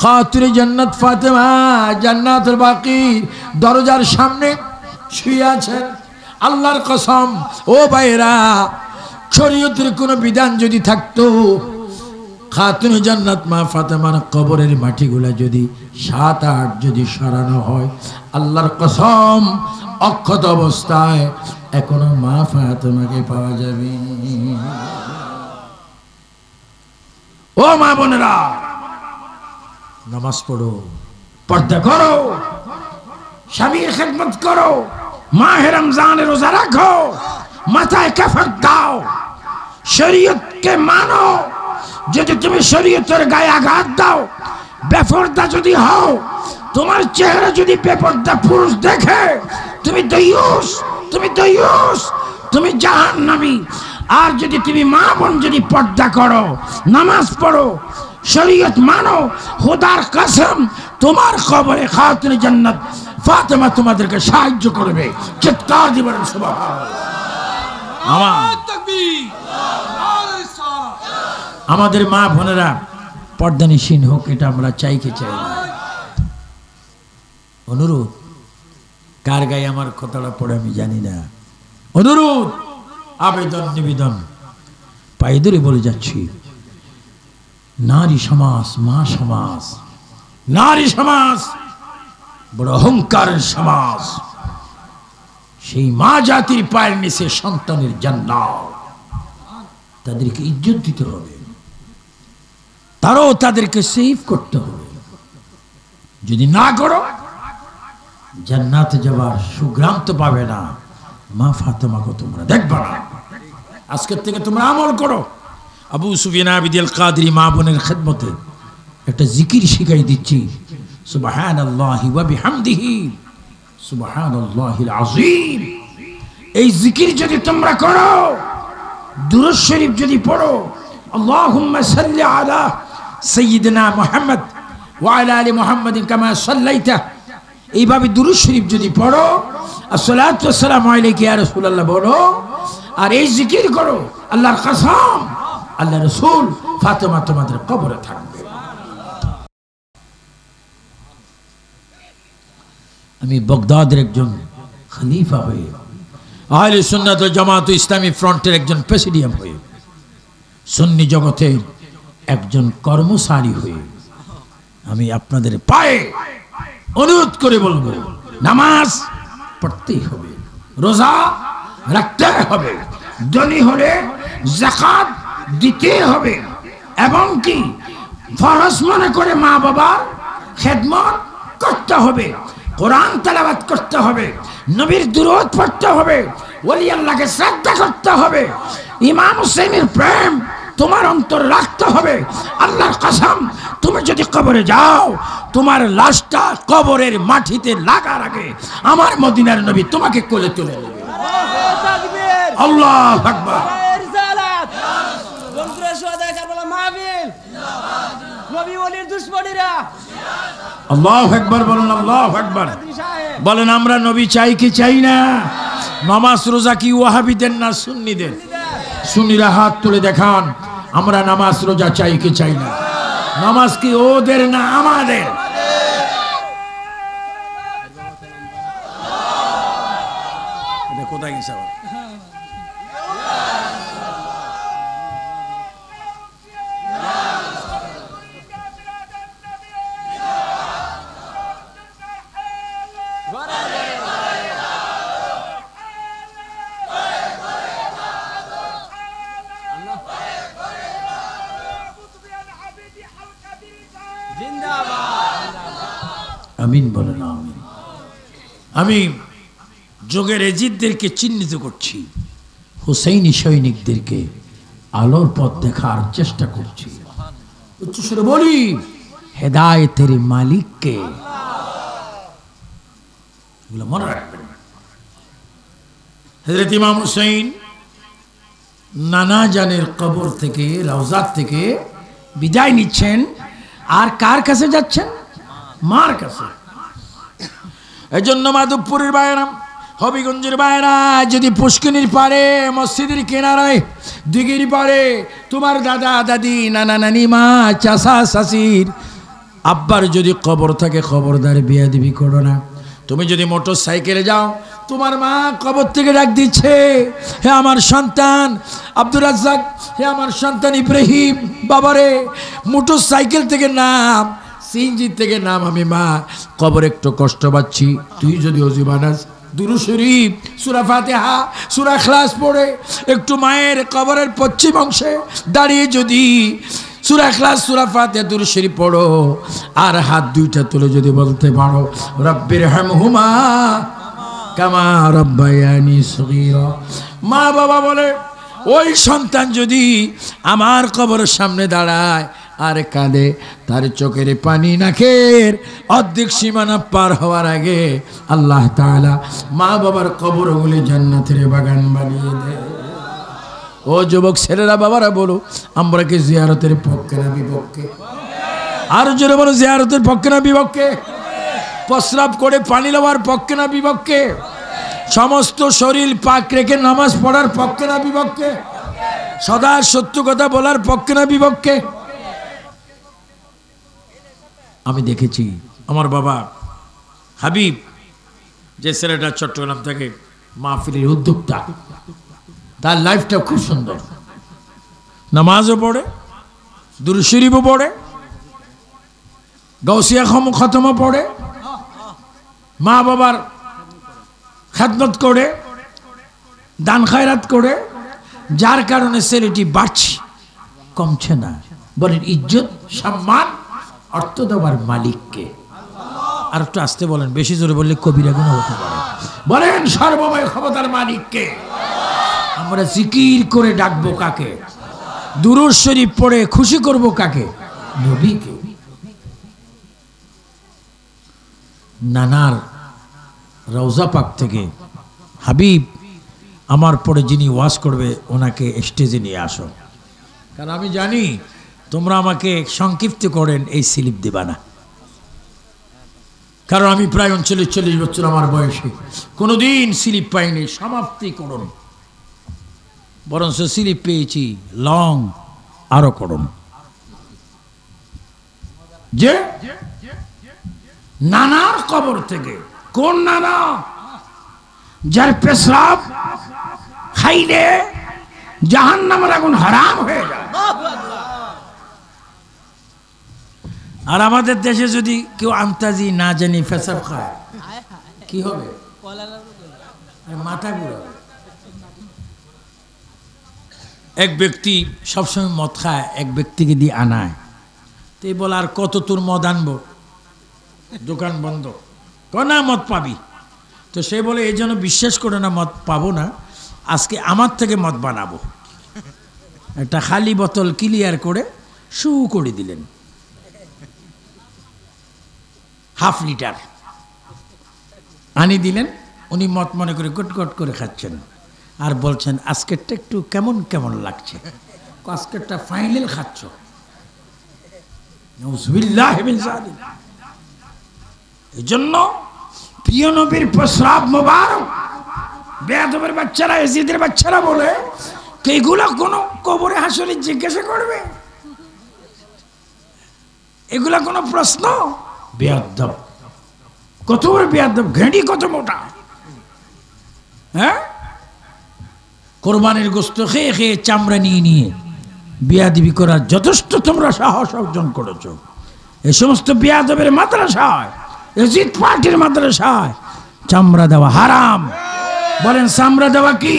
খাতুনে জান্নাত ফাতেমা জান্নাতুল বাকি দরজার সামনে শুয়ে আছেন। আল্লাহর কসম ও ভাইরা, শরীয়তের কোনো বিধান যদি থাকতো, খাতুনে জান্নাত মা ফাতেমার কবরের মাটিগুলা যদি 7-8 যদি সরানো হয়, আল্লাহর কসম অক্ষত অবস্থায় এখনো মা ফাতেমাকে পাওয়া যাবে। ও মা বোনেরা, নামাজ পড়ো, পর্দা করো, স্বামীর খেদমত করো, মাহে রমজানের রোজা রাখো, মাথায় কাফন দাও, শরীয়তকে মানো। যদি তুমি শরীয়তের গায়ে আঘাত দাও, বেপরদা যদি হও, তোমার চেহারা যদি বেপরদা পুরুষ দেখে, তুমি দায়ুস, তুমি দায়ুস, তুমি জাহান্নামী। আর যদি তুমি মা বোন যদি পর্দা করো, নামাজ পড়ো, শরীয়ত মানো, খোদার কসম তোমার কবরে খাতুনে জান্নাত ফাতেমা তোমাদেরকে সাহায্য করবে। চিৎকার দিবেন সুবহানাল্লাহ। আমাদের মা বোনেরা পর্দানিসীন হোক, এটা আমরা চাই কি চাই না। অনুরোধ, কার গায়ে আমার কথাটা পড়ে আমি জানি না, অনুরোধ, আবেদন, নিবেদন, পায়ে ধরে বলে যাচ্ছি, নারী সমাজ, মা সমাজ, নারী সমাজ বড় অহংকারের সমাজ। সেই মা জাতির পায়ের নিচে সন্তানের জান্নাত, তাদেরকে ইজ্জত দিতে হবে, তারও তাদেরকে সেভ করতে হবে। যদি না করো, জান্নাতে যাবার সুগ্রাম তো পাবে না। মা ফাতেমাকে তোমরা দেখবে না। আজকের থেকে তোমরা আমল করো। আবু সুফিয়ান আবিদুল কাদরি মা বোনের খেদমতে একটা জিকির শিখাই দিচ্ছি, সুবহানাল্লাহি ওয়া বিহামদিহি সুবহানাল্লাহিল আযীম। এই জিকির যদি তোমরা করো, দুরূদ শরীফ যদি পড়ো, আল্লাহুম্মা সাল্লি আলা সাইয়্যিদিনা মুহাম্মদ ওয়া আলা আলি মুহাম্মাদিন কামা সাল্লাইতা, এইভাবে দুরূদ শরীফ যদি পড়ো, আসসালাতু ওয়াসসালামু আলাইকা ইয়া রাসূলুল্লাহ বলো, আর এই জিকির করো, আল্লাহর কসম আল্লাহ রাসূল ফাতেমা তোমাদের কবরে থাকবে। আমি বাগদাদের একজন খলিফা হয়ে, আহলে সুন্নাত ওয়াল জামাত ইসলামী ফ্রন্টের একজন প্রেসিডিয়াম হয়ে, সুন্নি জগতের একজন কর্মচারী হয়ে আমি আপনাদের পায়ে অনুরোধ করে বলবো, নামাজ পড়তেই হবে, রোজা রাখতে হবে, ধনী হলে যাকাত দিতে হবে, এবং কি ফরজ মনে করে মা বাবার খেদমত করতে হবে, কোরআন তেলাওয়াত করতে হবে, নবীর দুরূদ পড়তে হবে, ওলি আল্লাহকে শ্রদ্ধা করতে হবে, ইমাম হুসাইনের প্রেম তোমার অন্তর রাখতে হবে। আল্লাহর কসম, তুমি যদি কবরে যাও, তোমার লাশটা কবরের মাটিতে লাগার আগে আমার মদিনার নবী তোমাকে কোলে তুলে নেবে। আল্লাহু আকবার। আল্লাহু আকবার বলেন, আল্লাহু আকবার বলেন। আমরা নবী চাই কি চাই না? নামাজ রোজা কি ওয়াহাবিদের না সুন্নিদের? সুন্নিরা হাত তুলে দেখান, আমরা নামাজ রোজা চাই কি চাই না? নামাজ কি ওদের না আমাদের? এটা কোথায় গেছে? আমিন বলেন, আমিন। আমি যোগের এজিদদেরকে চিহ্নিত করছি, হুসাইনি সৈনিকদেরকে আলোর পথ দেখার চেষ্টা করছি। উচ্চস্বরে বলি, হেদায়েতের মালিককে। এগুলো মনে রাখবেন। হযরত ইমাম হুসাইন নানা জানের কবর থেকে, রওজা থেকে বিদায় নিচ্ছেন, আর কার কাছে যাচ্ছেন? মার কাছে। এই জন্য মাধবপুরের বায়রাম হবিগঞ্জের বাইরা যদি পুষ্কিনীর পারে মসজিদের কিনারায় দিঘির পারে তোমার দাদা দাদি নানা নানি মা চাচা চাচির আব্বার যদি কবর থাকে খবরদার বিয়াদবি করো না। তুমি যদি মোটর সাইকেলে যাও তোমার মা কবর থেকে ডাক দিচ্ছে, হে আমার সন্তান আব্দুর রাজ্জাক, হে আমার সন্তান ইব্রাহিম, বাবারে মোটর সাইকেল থেকে নাম, সিএনজি থেকে নাম, আমি মা কবর একটু কষ্ট পাচ্ছি। তুই যদি অজু বানাস দুরূদ শরীফ সূরা ফাতিহা সূরা ইখলাস পড়ে একটু মায়ের কবরের পশ্চিম অংশে দাঁড়িয়ে যদি সূরা ইখলাস সূরা ফাতিহা দুরূদ শরীফ পড়ো আর হাত দুইটা তুলে যদি বলতে পারো রব্বির হামহুমা কামা রাব্বায়ানি সগীরা, মা বাবা বলে ওই সন্তান যদি আমার কবরের সামনে দাঁড়ায় আর কাঁদে, তার চোখের পানি নাকের অর্ধেক সীমানা পার হওয়ার আগে আল্লাহ তাআলা মা বাবার কবরগুলি জান্নাতের বাগান বানিয়ে দেয়। ও যুবক ছেলেরা বাবারা বলো, আমরা কি জিয়ারতের পক্ষে না বিপক্ষে? আর জোরে বলো, জিয়ারতের পক্ষে না বিপক্ষে? প্রস্রাব করে পানি লওয়ার পক্ষে না বিপক্ষে? সমস্ত শরীর পাক রেখে নামাজ পড়ার পক্ষে না বিপক্ষে? সদা সত্য কথা বলার পক্ষে না বিপক্ষে? আমি দেখেছি আমার বাবা হাবিব, যে ছেলেটা চট্টগ্রাম থেকে মাহফিলের উদ্যোক্তা, তার লাইফটা খুব সুন্দর। নামাজও পড়ে, দুরূদ শরীফও পড়ে, গাউসিয়া খতমও পড়ে, মা বাবার খেদমত করে, দান খায়রাত করে, যার কারণে ছেলেটি বাড়ছে, কমছে না। বলেন ইজ্জত সম্মান অর্থ দেওয়ার মালিককে। আর একটু আসতে বলেন, বেশি জোরে বললে কবিরা গুনাহ হতে পারে। বলেন সর্বময় ক্ষমতার মালিককে। আমরা জিকির করে ডাকবো কাকে? দুরূদ শরীফ পড়ে খুশি করব কাকে? নবীকে। নানার রওজা পাক থেকে হাবিব আমার পরে যিনি ওয়াজ করবে ওনাকে স্টেজে নিয়ে আসো, কারণ আমি জানি তোমরা আমাকে সংক্ষিপ্ত করেন এই স্লিপ দেবা না, কারণ আমি প্রায় 39-40 বছর আমার বয়সে কোনোদিন স্লিপ পাইনি সমাপ্তি করুন, বরঞ্চ স্লিপ পেয়েছি লং আরো করুন। যে নানার কবর থেকে, কোন নানা? যার পেশরাব খাইলে জাহান্নামের আগুন হারাম হয়ে যায়। আর আমাদের দেশে যদি কেউ আন্তাজি না জানি পেশাব খায় কি হবে? মাথা ঘুরাবে। এক ব্যক্তি সবসময় মদ খায়, এক ব্যক্তিকে দিয়ে আনায়, তো এই বলে আর কত তোর মদ আনবো, দোকান বন্ধ, না মদ পাবি। তো সে বলে এই জন্য বিশ্বাস করে না মদ পাবো না, আজকে আমার থেকে মদ বানাবো। একটা খালি বোতল ক্লিয়ার করে শু করে দিলেন, 1/2 লিটার আনি দিলেন। উনি মদ মনে করে গট করে খাচ্ছেন আর বলছেন আজকেরটা একটু কেমন কেমন লাগছে। আজকেরটা ফাইনাল খাচ্ছ। এই জন্য প্রিয় নবীর প্রস্রাব মোবারক বেয়াদবের বাচ্চারা, এজিদের বাচ্চারা বলে এগুলো কোন কবরে হাসরে জিজ্ঞাসা করবে? এগুলা কোনো প্রশ্ন? বেয়াদব, কত বড় বেয়াদব, ঘেঁটি কত মোটা। হ্যাঁ, কোরবানির গোশত খেয়ে খেয়ে চামড়া নিয়ে নিয়ে বিয়াদবি করার যথেষ্ট তোমরা সাহস অর্জন করেছো। এই সমস্ত বিয়াদবের মাদ্রাসায়, এজিদ পার্টির মাদ্রাসায় চামড়া দেওয়া হারাম। বলেন চামড়া দেওয়া কি?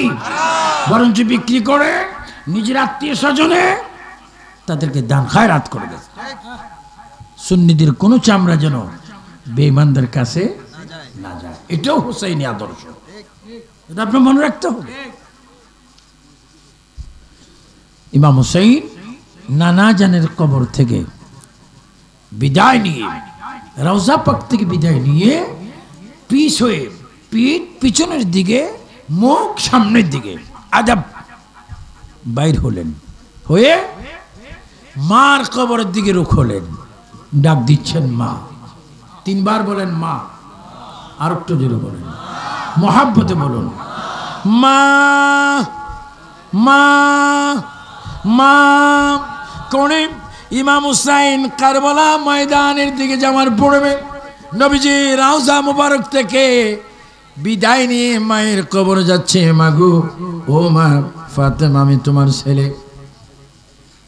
বরঞ্চ বিক্রি করে নিজের আত্মীয় স্বজনে তাদেরকে দান খায়রাত করবে। সুন্নিদের কোনো চামড়া যেন বেঈমানদের কাছে না যায়, এটাও হুসাইনি আদর্শ, এটা আপনার মনে রাখতে হবে। ইমাম হুসাইন নানা জানের কবর থেকে বিদায় নিয়ে, রওজা পাক থেকে বিদায় নিয়ে পিছ হয়ে, পিঠ পিছনের দিকে, মুখ সামনের দিকে আদাব বাইর হলেন, হয়ে মার কবরের দিকে রুখ হলেন। ডাক দিচ্ছেন মা, 3 বার বলেন মা, আর একটু জোরে বলেন মোহাব্বতে বলুন মা মা মা। কোনে ইমাম হুসাইন কারবালা ময়দানের দিকে যাওয়ার পড়বে নবীজি রওজা মুবারক থেকে বিদায় নিয়ে মায়ের কবরে যাচ্ছে। মাগো ও মা ফাতেমা, আমি তোমার ছেলে,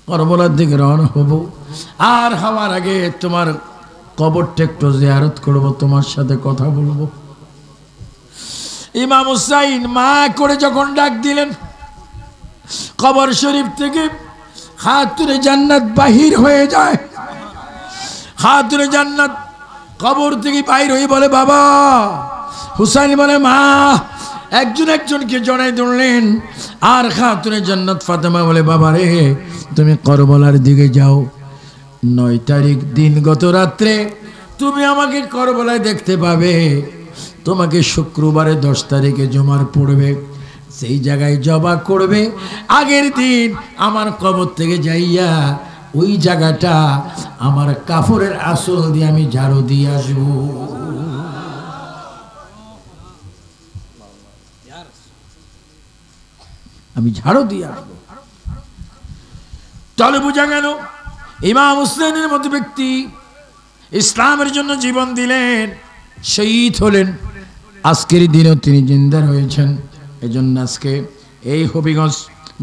কারবালার দিকে রওনা হব, আর হওয়ার আগে তোমার কবরটা একটু জিয়ারত করব, তোমার সাথে কথা বলবো। ইমাম হুসাইন মা করে যখন ডাক দিলেন, কবর শরীফ থেকে খাতুনে জান্নাত বাহির হয়ে যায়। খাতুনে জান্নাত কবর থেকে বাহির হয়ে বলে বাবা। হুসাইন বলে মা। একজন একজনকে জড়াই ধরলেন। আর খাতুনে জান্নাত ফাতেমা বলে বাবা রে, তুমি কারবালার দিকে যাও, 9 তারিখ দিন গত রাত্রে তুমি আমাকে কারবালায় দেখতে পাবে। তোমাকে শুক্রবারে 10 তারিখে জুমার পড়বে, সেই জায়গায় জবা করবে। আগের দিন আমার কবর থেকে যাইয়া ওই জায়গাটা আমার কাপড়ের আসল দিয়ে আমি ঝাড়ু দিয়ে আসবো। আমি ঝাড়ু দিয়ে আসবো। তাহলে বোঝা গেল ইমাম হুসাইনের মতো ব্যক্তি ইসলামের জন্য জীবন দিলেন, শহীদ হলেন। আজকের দিনেও তিনি জিন্দা রয়েছেন। এজন্য আজকে এই হবিগঞ্জ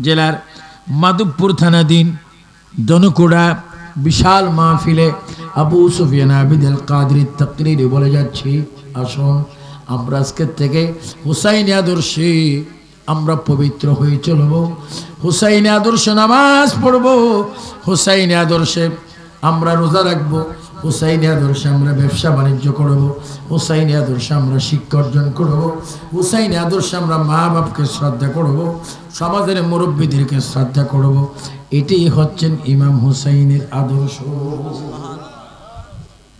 জেলার মাধবপুর থানাধীন দনকুড়া বিশাল মাহফিলে আবু সুফিয়ান আবিদ আল কাদরি তাকরিরে বলে যাচ্ছি, আসুন আমরা আজকের থেকে হুসাইনি আদর্শে আমরা পবিত্র হয়ে চলব, হুসাইনি আদর্শে নামাজ পড়ব, হুসাইনি আদর্শে আমরা রোজা রাখবো, হুসাইনি আদর্শে আমরা ব্যবসা বাণিজ্য করব, হুসাইনি আদর্শে আমরা শিক্ষা অর্জন করব, হুসাইনি আদর্শে আমরা মা বাপকে শ্রদ্ধা করব, সমাজের মুরব্বীদেরকে শ্রদ্ধা করব। এটাই হচ্ছেন ইমাম হুসাইনের আদর্শ।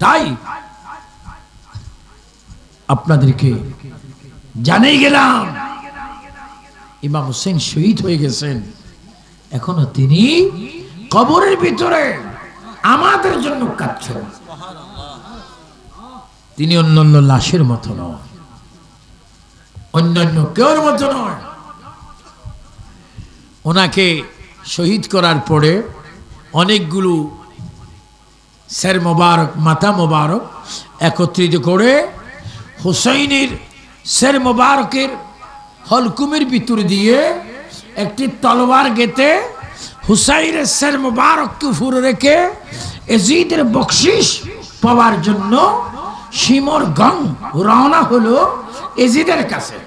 তাই আপনাদেরকে জানিয়ে গেলাম ইমাম হুসাইন শহীদ হয়ে গেছেন, এখনো তিনি কবরের ভিতরে আমাদের জন্য কাঁদছেন। তিনি অন্যান্য লাশের মতো নয়, অন্যান্য কেউর মতো নয়। ওনাকে শহীদ করার পরে অনেকগুলো সের মোবারক, মাথা মোবারক একত্রিত করে হুসাইনের সের মোবারকের হলকুমের ভিতর দিয়ে একটি তলোয়ার গেঁথে হুসাইনের সের মোবারককে উপরে রেখে এজিদের বকশিস পাওয়ার জন্য সিমরগঞ্জ রওনা হলো এজিদের কাছে।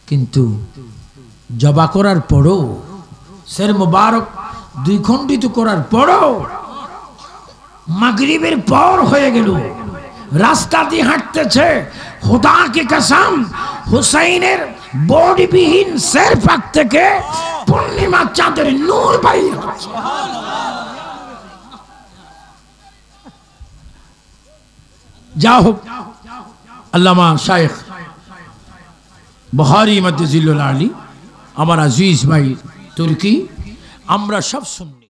কিন্তু জবা করার পরও, সের মোবারক 2 খণ্ডিত করার পরও মাগরিবের পর হয়ে গেল, রাস্তা দিয়ে হাঁটতেছে, খোদা কি কসম হুসাইনের বডিবিহীন সের পাক থেকে পূর্ণিমা চাঁদের নূর বাইর হচ্ছে। যা হোক, আল্লামা শাইখ বুখারী মাদ্দাজিল্লুল আলী, আমার আজিজ ভাই তুর্কি, আমরা সব শুনি।